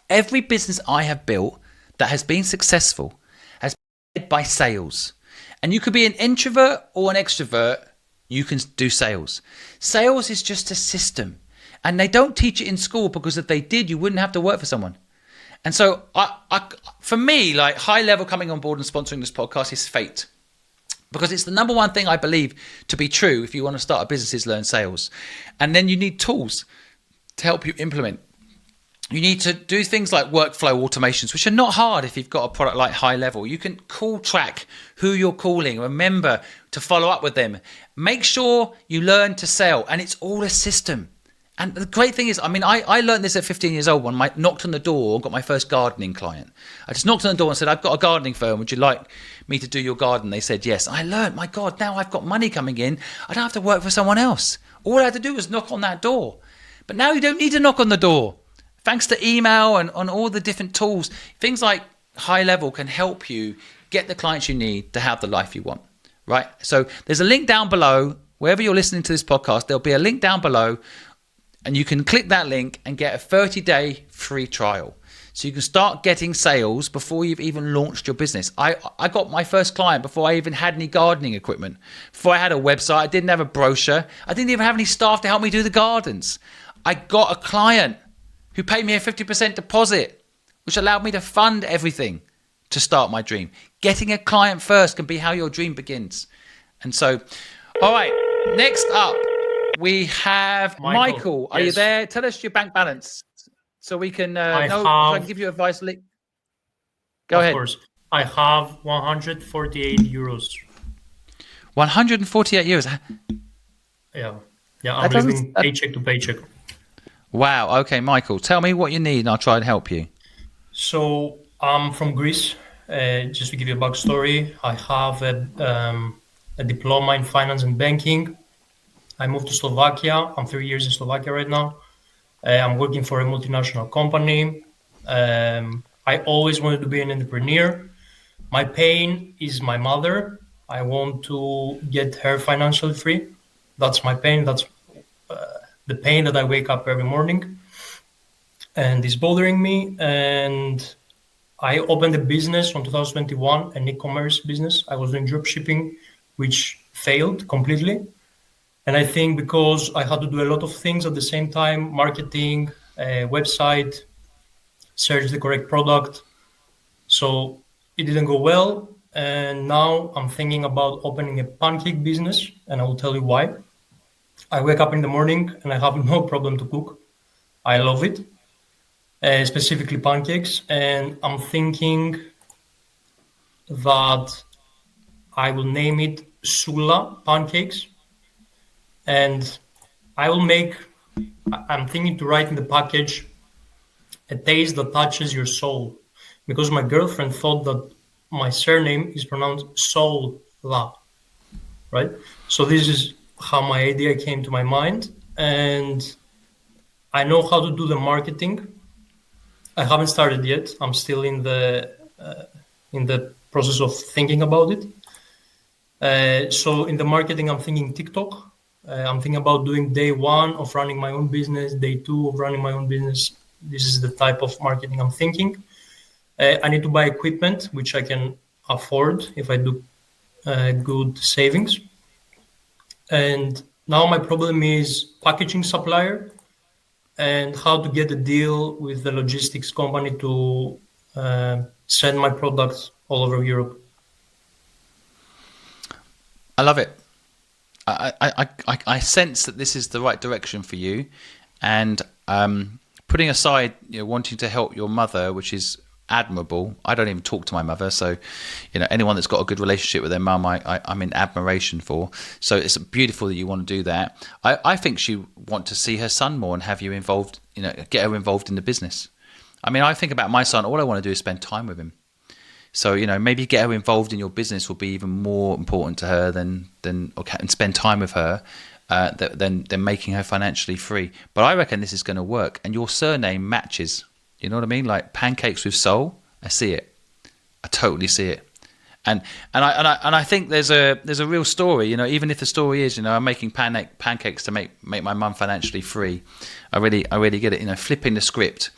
Every business I have built that has been successful has been led by sales. And you could be an introvert or an extrovert. You can do sales. Sales is just a system. And they don't teach it in school, because if they did, you wouldn't have to work for someone. And so for me, like, High Level coming on board and sponsoring this podcast is fate. Because it's the number one thing I believe to be true if you want to start a business is learn sales. And then you need tools to help you implement. You need to do things like workflow automations, which are not hard if you've got a product like High Level. You can call track who you're calling. Remember to follow up with them. Make sure you learn to sell. And it's all a system. And the great thing is, I mean, I learned this at 15 years old when I knocked on the door and got my first gardening client. I just knocked on the door and said, I've got a gardening firm. Would you like me to do your garden? They said, yes. I learned, my God, now I've got money coming in. I don't have to work for someone else. All I had to do was knock on that door. But now you don't need to knock on the door. Thanks to email and on all the different tools, things like High Level can help you get the clients you need to have the life you want, right? So there's a link down below. Wherever you're listening to this podcast, there'll be a link down below. And you can click that link and get a 30-day free trial. So you can start getting sales before you've even launched your business. I got my first client before I even had any gardening equipment. Before I had a website, I didn't have a brochure. I didn't even have any staff to help me do the gardens. I got a client who paid me a 50% deposit, which allowed me to fund everything to start my dream. Getting a client first can be how your dream begins. And so, all right, next up, we have Michael. Are you there? Tell us your bank balance so we can I can give you advice. Go ahead. Of course. I have 148 euros. 148 euros. Yeah. Yeah, I'm That doesn't- living paycheck to paycheck. Wow. Okay, Michael, tell me what you need and I'll try and help you. So I'm from Greece. Just to give you a backstory, I have a diploma in finance and banking. I moved to Slovakia. I'm 3 years in Slovakia right now. I'm working for a multinational company. I always wanted to be an entrepreneur. My pain is my mother. I want to get her financially free. That's my pain. That's the pain that I wake up every morning and is bothering me. And I opened a business from 2021, an e-commerce business. I was doing drop shipping, which failed completely. And I think because I had to do a lot of things at the same time, marketing, website, search the correct product. So it didn't go well. And now I'm thinking about opening a pancake business, and I will tell you why. I wake up in the morning and I have no problem to cook. I love it, specifically pancakes. And I'm thinking that I will name it Soula pancakes. And I'm thinking to write in the package, a taste that touches your soul. Because my girlfriend thought that my surname is pronounced Soula, right? So this is how my idea came to my mind. And I know how to do the marketing. I haven't started yet. I'm still in the process of thinking about it. So in the marketing, I'm thinking TikTok. I'm thinking about doing day 1 of running my own business, day 2 of running my own business. This is the type of marketing I'm thinking. I need to buy equipment, which I can afford if I do good savings. And now my problem is packaging supplier and how to get a deal with the logistics company to send my products all over Europe. I love it. I sense that this is the right direction for you, and putting aside wanting to help your mother, which is admirable. I don't even talk to my mother, so anyone that's got a good relationship with their mum, I'm in admiration for. So it's beautiful that you want to do that. I think she want to see her son more and have you involved, get her involved in the business. I mean, I think about my son. All I want to do is spend time with him. So maybe get her involved in your business will be even more important to her than and spend time with her than making her financially free. But I reckon this is going to work, and your surname matches. You know what I mean? Like pancakes with soul. I see it. I totally see it. And I think there's a real story. Even if the story is I'm making pancakes to make my mum financially free. I really get it. Flipping the script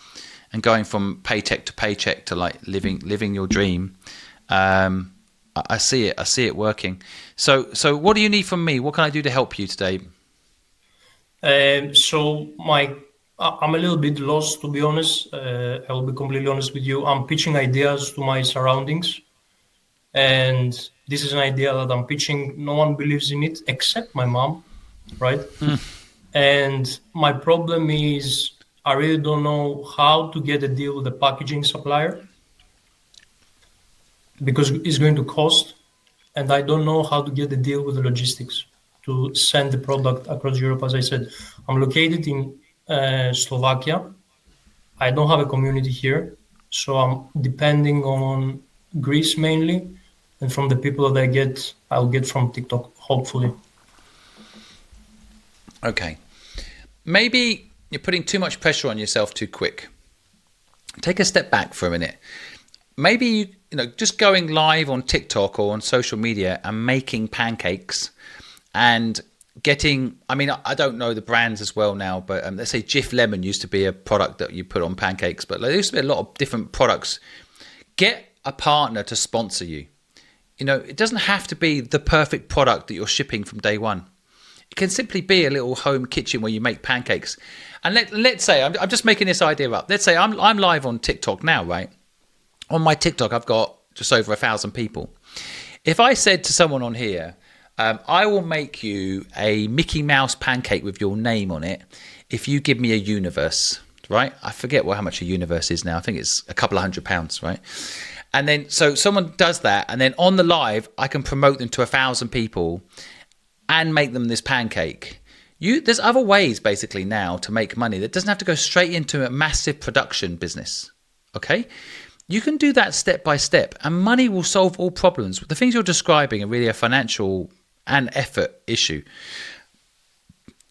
and going from paycheck to paycheck to like living your dream. I see it. I see it working. So what do you need from me? What can I do to help you today? I'm a little bit lost, to be honest. I will be completely honest with you. I'm pitching ideas to my surroundings. And this is an idea that I'm pitching. No one believes in it except my mom, right? And my problem is I really don't know how to get a deal with the packaging supplier because it's going to cost. And I don't know how to get a deal with the logistics to send the product across Europe. As I said, I'm located in Slovakia. I don't have a community here, so I'm depending on Greece mainly, and from the people that I'll get from TikTok, hopefully. Okay. Maybe you're putting too much pressure on yourself too quick. Take a step back for a minute. Maybe just going live on TikTok or on social media and making pancakes and getting, I don't know the brands as well now, but let's say Jif Lemon used to be a product that you put on pancakes, but there used to be a lot of different products. Get a partner to sponsor you. It doesn't have to be the perfect product that you're shipping from day one. It can simply be a little home kitchen where you make pancakes. And let's say, I'm just making this idea up. Let's say I'm live on TikTok now, right? On my TikTok, I've got just over 1,000 people. If I said to someone on here, I will make you a Mickey Mouse pancake with your name on it if you give me a universe, right? I forget how much a universe is now. I think it's a couple of £100, right? And then, so someone does that, and then on the live, I can promote them to 1,000 people and make them this pancake. There's other ways basically now to make money that doesn't have to go straight into a massive production business. Okay? You can do that step by step, and money will solve all problems. The things you're describing are really a financial and effort issue.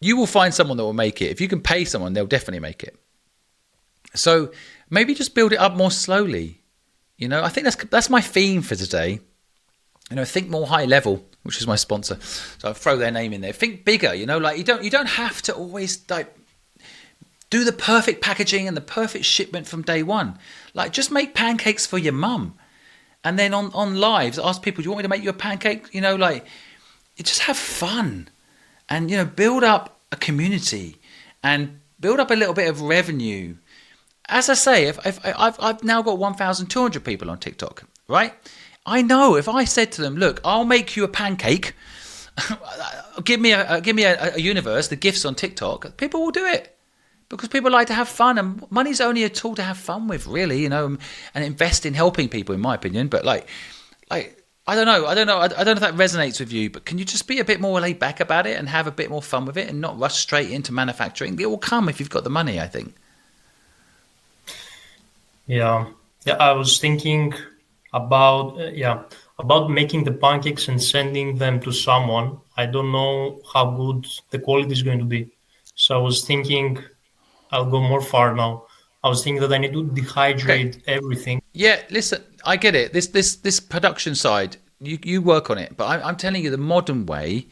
You will find someone that will make it. If you can pay someone, they'll definitely make it. So maybe just build it up more slowly. You know, I think that's my theme for today. You know, think more high level, which is my sponsor. So I'll throw their name in there. Think bigger. You know, like you don't have to always like do the perfect packaging and the perfect shipment from day one. Like just make pancakes for your mum, and then on lives ask people, do you want me to make you a pancake? You know, like you just have fun, and you know, build up a community and build up a little bit of revenue. As I say, if I've now got 1,200 people on TikTok, right? I know if I said to them, look, I'll make you a pancake, give me a universe, the gifts on TikTok, people will do it because people like to have fun, and money's only a tool to have fun with, really, you know, and invest in helping people, in my opinion. But like I don't know if that resonates with you, but can you just be a bit more laid back about it and have a bit more fun with it and not rush straight into manufacturing? It will come if you've got the money, I think. Yeah, I was thinking about making the pancakes and sending them to someone. I don't know how good the quality is going to be, so I was thinking I'll go more far now. I was thinking that I need to dehydrate everything. Yeah, listen, I get it. This production side, you work on it, but I'm telling you, the modern way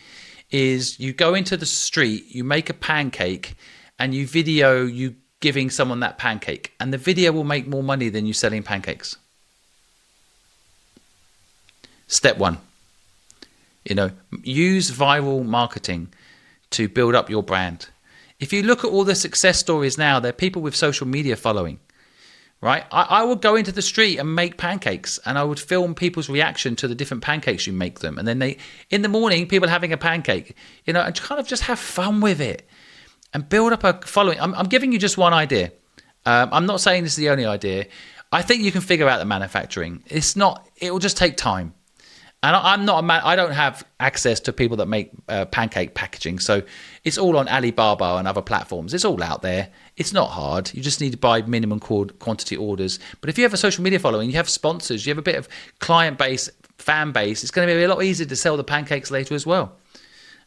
is you go into the street, you make a pancake, and you video you giving someone that pancake, and the video will make more money than you selling pancakes. Step one, you know, use viral marketing to build up your brand. If you look at all the success stories now, they're people with social media following, right? I would go into the street and make pancakes, and I would film people's reaction to the different pancakes you make them. And then in the morning, people having a pancake, you know, and kind of just have fun with it. And build up a following. I'm giving you just one idea. I'm not saying this is the only idea. I think you can figure out the manufacturing. It will just take time. And I don't have access to people that make pancake packaging. So it's all on Alibaba and other platforms. It's all out there. It's not hard. You just need to buy minimum quantity orders. But if you have a social media following, you have sponsors, you have a bit of client base, fan base, it's going to be a lot easier to sell the pancakes later as well.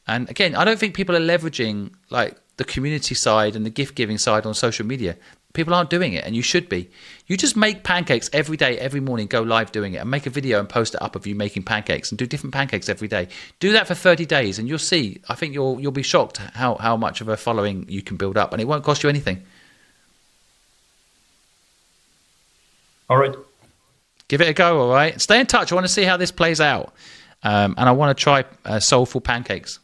And again, I don't think people are leveraging like the community side and the gift giving side on social media. People aren't doing it, and you should be. You just make pancakes every day, every morning, go live doing it, and make a video and post it up of you making pancakes, and do different pancakes every day. Do that for 30 days and you'll see. I think you'll be shocked how much of a following you can build up, and it won't cost you anything. All right. Give it a go, all right? Stay in touch. I want to see how this plays out. And I want to try soulful pancakes.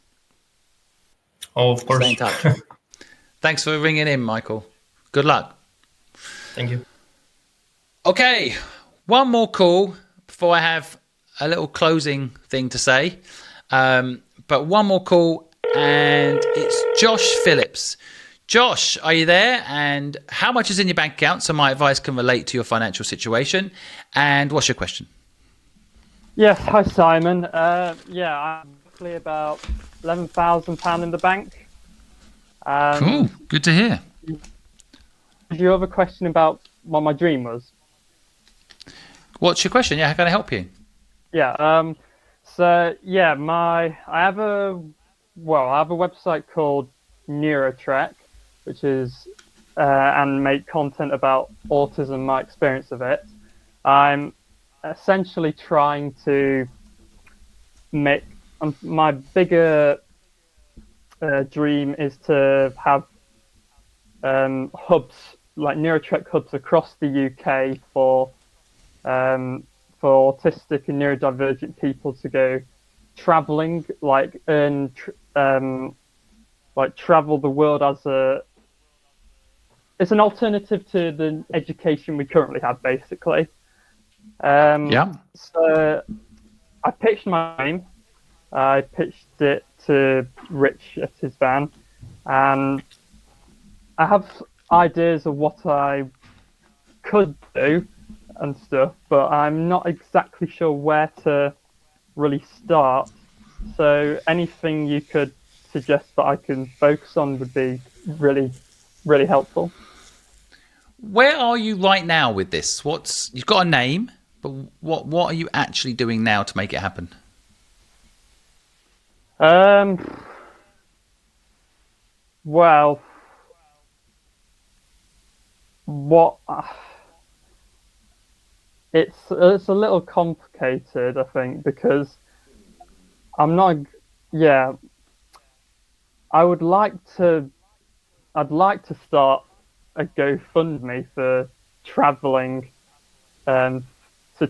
Oh, of course. Stay in touch. Thanks for ringing in, Michael. Good luck. Thank you. Okay, one more call before I have a little closing thing to say. But one more call, and it's Josh Phillips. Josh, are you there? And how much is in your bank account so my advice can relate to your financial situation? And what's your question? Yes, hi Simon. I'm roughly about £11,000 in the bank. Cool, good to hear. Did you have a question about what my dream was? What's your question? Yeah, how can I help you? Yeah, I have a website called NeuroTrek, which is and make content about autism, my experience of it. I'm essentially trying to make my bigger dream is to have hubs like NeuroTrek hubs across the UK for autistic and neurodivergent people to go traveling, travel the world it's an alternative to the education we currently have, basically. So I pitched my name. I pitched it to Rich at his van, and I have ideas of what I could do. and stuff, but I'm not exactly sure where to really start. So anything you could suggest that I can focus on would be really, really helpful. Where are you right now with this? You've got a name, but what are you actually doing now to make it happen? Well, it's a little complicated, I think, because I'm not. Yeah, I'd like to start a GoFundMe for traveling, to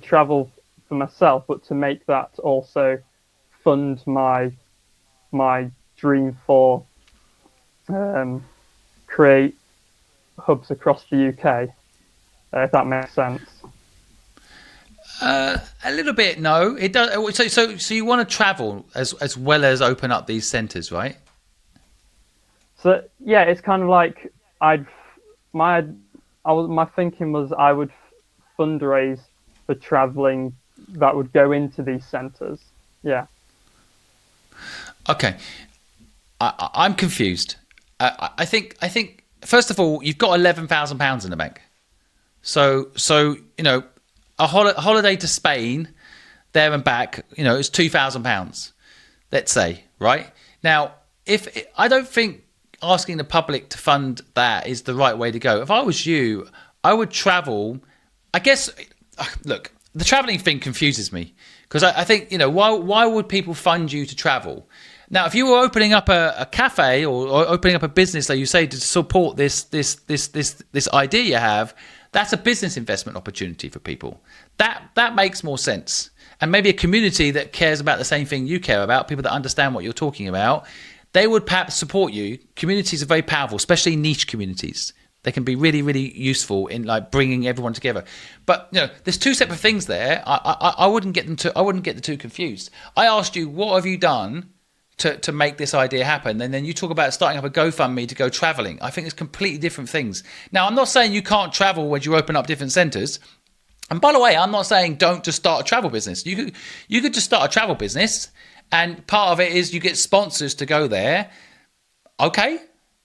travel for myself, but to make that also fund my dream for create hubs across the UK, if that makes sense. A little bit, no. It does. So you want to travel as well as open up these centres, right? So yeah, it's kind of like my thinking was I would fundraise for traveling that would go into these centres. Yeah. Okay, I'm confused. I think first of all, you've got £11,000 in the bank. So you know, a holiday to Spain, there and back, you know, it's £2,000. Let's say, right now, I don't think asking the public to fund that is the right way to go. If I was you, I would travel. I guess, look, the traveling thing confuses me because I think, you know, why would people fund you to travel? Now, if you were opening up a cafe or opening up a business, like you say, to support this idea you have, that's a business investment opportunity for people. That makes more sense. And maybe a community that cares about the same thing you care about, people that understand what you're talking about, they would perhaps support you. Communities are very powerful, especially niche communities. They can be really, really useful in like bringing everyone together. But you know, there's two separate things there. I wouldn't get the two confused. I asked you, what have you done to make this idea happen? And then you talk about starting up a GoFundMe to go traveling. I think it's completely different things. Now, I'm not saying you can't travel when you open up different centres. And by the way, I'm not saying don't just start a travel business. You could just start a travel business, and part of it is you get sponsors to go there. Okay,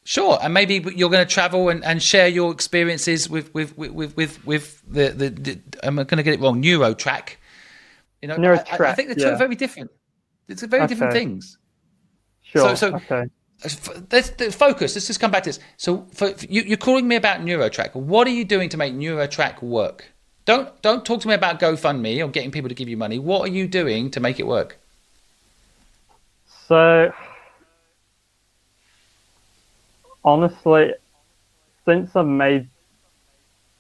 sure. And maybe you're going to travel and share your experiences with the I'm going to get it wrong, NeuroTrek. You know, NeuroTrek, I think the two are very different. It's very different things. Sure. So okay. Let's focus. Let's just come back to this. So you're calling me about NeuroTrek. What are you doing to make NeuroTrek work? Don't talk to me about GoFundMe or getting people to give you money. What are you doing to make it work? So, honestly, since I made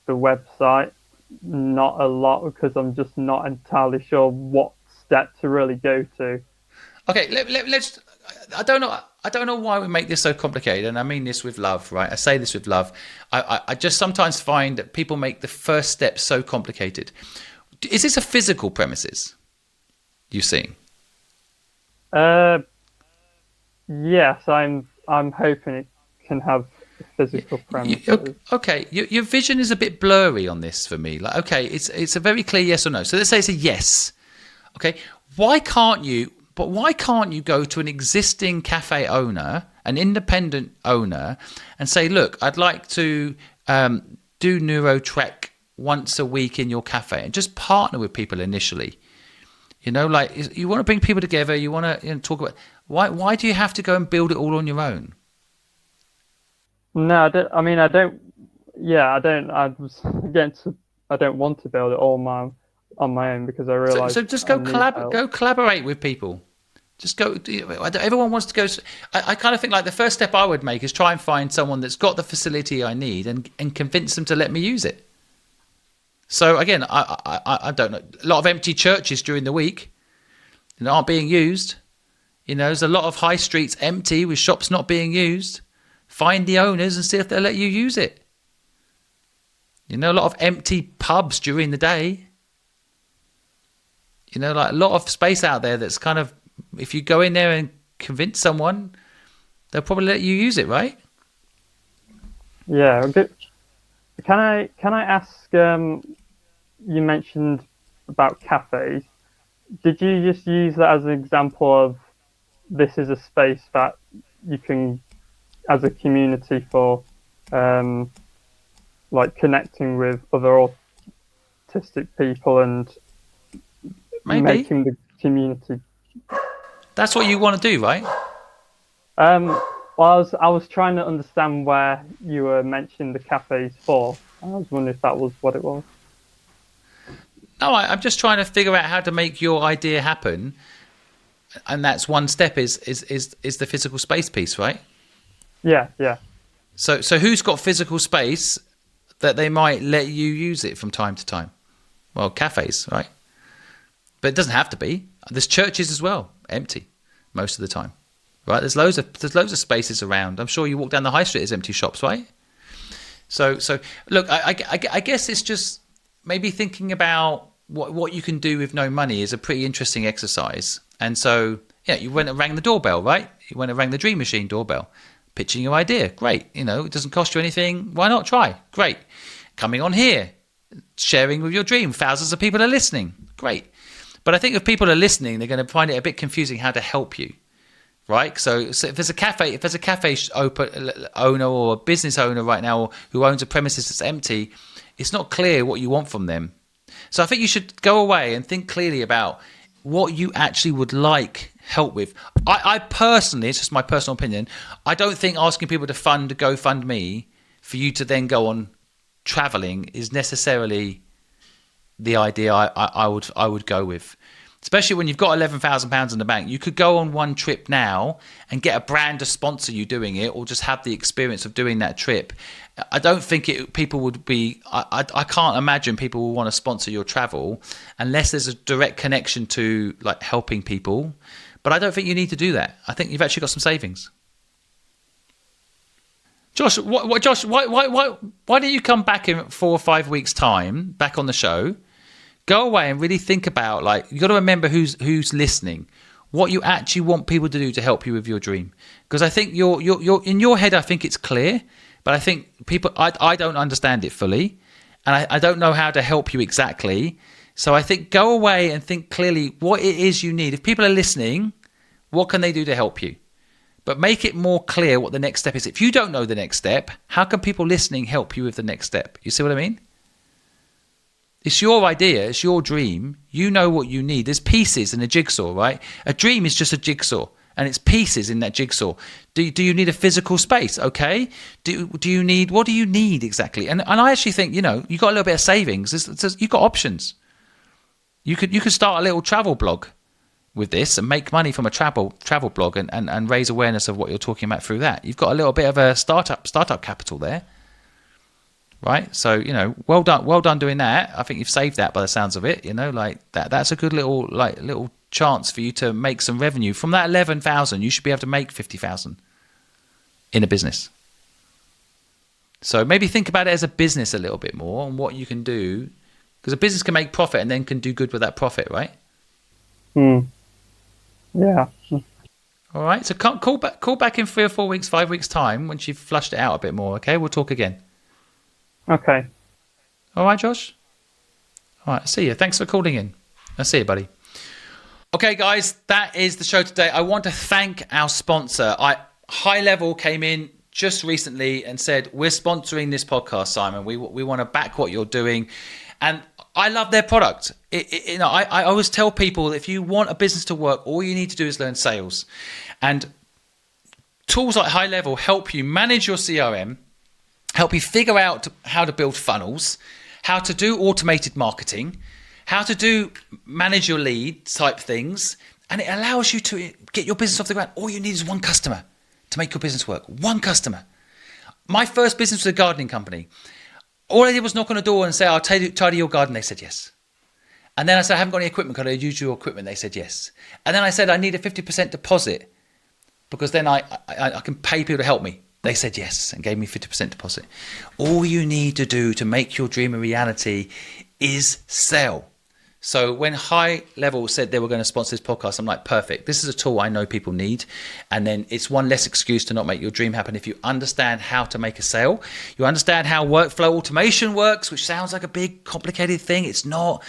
the website, not a lot, because I'm just not entirely sure what step to really go to. Okay, let's. I don't know why we make this so complicated, and I mean this with love, right? I say this with love. I just sometimes find that people make the first step so complicated. Is this a physical premises you're seeing? Yes, I'm hoping it can have physical premises. Okay, your vision is a bit blurry on this for me. Like, okay, it's a very clear yes or no. So let's say it's a yes. Okay, why can't you go to an existing cafe owner, an independent owner, and say, look, I'd like to do NeuroTrek once a week in your cafe, and just partner with people initially. You know, like you want to bring people together. You want to talk about why do you have to go and build it all on your own? No, I don't. I don't. Yeah, I don't. I don't want to build it all on my own because I realize. So just go collaborate with people. Just go. Everyone wants to go. I kind of think like the first step I would make is try and find someone that's got the facility I need and convince them to let me use it. So again, I don't know. A lot of empty churches during the week, aren't being used. There's a lot of high streets empty with shops not being used. Find the owners and see if they'll let you use it. A lot of empty pubs during the day. Like a lot of space out there that's kind of, if you go in there and convince someone, they'll probably let you use it, right? Yeah. Can I ask you mentioned about cafes. Did you just use that as an example of this is a space that you can, as a community, for like connecting with other autistic people and making the community? That's what you want to do, right? Well, I was trying to understand where you were mentioning the cafes for. I was wondering if that was what it was. No, I'm just trying to figure out how to make your idea happen, and that's one step is the physical space piece, right? Yeah. So who's got physical space that they might let you use it from time to time? Well, cafes, right? But it doesn't have to be. There's churches as well, empty most of the time, right? There's loads of spaces around. I'm sure you walk down the high street, there's empty shops, right? So look, I guess it's just maybe thinking about what you can do with no money is a pretty interesting exercise. And so, yeah, you went and rang the doorbell, right? You went and rang the Dream Machine doorbell, pitching your idea. Great. You know, it doesn't cost you anything. Why not try? Great. Coming on here, sharing with your dream. Thousands of people are listening. Great. But I think if people are listening, they're going to find it a bit confusing how to help you, right? So if there's a cafe owner or a business owner right now who owns a premises that's empty, it's not clear what you want from them. So I think you should go away and think clearly about what you actually would like help with. I personally, it's just my personal opinion, I don't think asking people to fund a GoFundMe for you to then go on traveling is necessarily the idea I would go with. Especially when you've got £11,000 in the bank. You could go on one trip now and get a brand to sponsor you doing it, or just have the experience of doing that trip. I don't think people would be... I can't imagine people will want to sponsor your travel unless there's a direct connection to like helping people. But I don't think you need to do that. I think you've actually got some savings. Josh, Josh, why don't you come back in 4 or 5 weeks' time, back on the show? Go away and really think about, like, you got to remember who's listening, what you actually want people to do to help you with your dream. Because I think you're in your head, I think it's clear, but I think people, I don't understand it fully, and I don't know how to help you exactly. So I think go away and think clearly what it is you need. If people are listening, what can they do to help you? But make it more clear what the next step is. If you don't know the next step, how can people listening help you with the next step? You see what I mean? It's your idea. It's your dream. You know what you need. There's pieces in a jigsaw, right? A dream is just a jigsaw, and it's pieces in that jigsaw. Do you need a physical space? Okay. Do you need, what do you need exactly? And I actually think, you know, you got a little bit of savings. You've got options. You could start a little travel blog with this and make money from a travel blog and raise awareness of what you're talking about through that. You've got a little bit of a startup capital there. Right, so you know, well done doing that. I think you've saved that by the sounds of it. You know, like that's a good little chance for you to make some revenue from that 11,000. You should be able to make 50,000 in a business. So maybe think about it as a business a little bit more and what you can do, because a business can make profit and then can do good with that profit, right? Yeah. All right. So call back in 3 or 4 weeks, 5 weeks time once you've flushed it out a bit more. Okay, we'll talk again. Okay. All right, Josh? All right, see you. Thanks for calling in. I'll see you, buddy. Okay, guys, that is the show today. I want to thank our sponsor. High Level came in just recently and said, we're sponsoring this podcast, Simon. We want to back what you're doing. And I love their product. I always tell people that if you want a business to work, all you need to do is learn sales. And tools like High Level help you manage your CRM, help you figure out how to build funnels, how to do automated marketing, how to manage your lead type things. And it allows you to get your business off the ground. All you need is one customer to make your business work. One customer. My first business was a gardening company. All I did was knock on a door and say, I'll tidy your garden. They said yes. And then I said, I haven't got any equipment. Could I use your equipment? They said yes. And then I said, I need a 50% deposit because then I can pay people to help me. They said yes and gave me 50% deposit. All you need to do to make your dream a reality is sell. So when High Level said they were going to sponsor this podcast, I'm like, perfect. This is a tool I know people need. And then it's one less excuse to not make your dream happen. If you understand how to make a sale, you understand how workflow automation works, which sounds like a big complicated thing. It's not.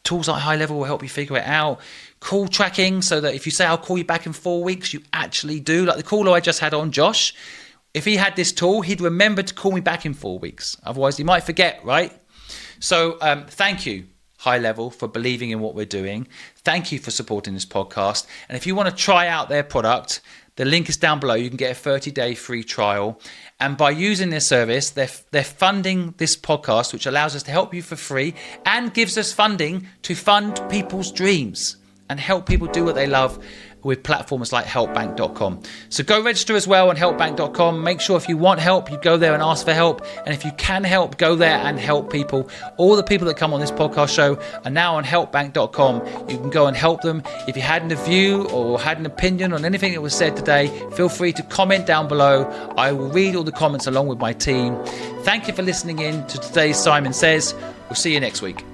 Tools like High Level will help you figure it out. Call tracking, so that if you say, I'll call you back in 4 weeks, you actually do. Like the caller I just had on, Josh, if he had this tool, he'd remember to call me back in 4 weeks. Otherwise, he might forget, right? So thank you, High Level, for believing in what we're doing. Thank you for supporting this podcast. And if you want to try out their product, the link is down below. You can get a 30-day free trial. And by using this service, they're funding this podcast, which allows us to help you for free and gives us funding to fund people's dreams and help people do what they love with platforms like helpbank.com. So go register as well on helpbank.com. Make sure if you want help, you go there and ask for help. And if you can help, go there and help people. All the people that come on this podcast show are now on helpbank.com. You can go and help them. If you had a view or had an opinion on anything that was said today, feel free to comment down below. I will read all the comments along with my team. Thank you for listening in to today's Simon Says. We'll see you next week.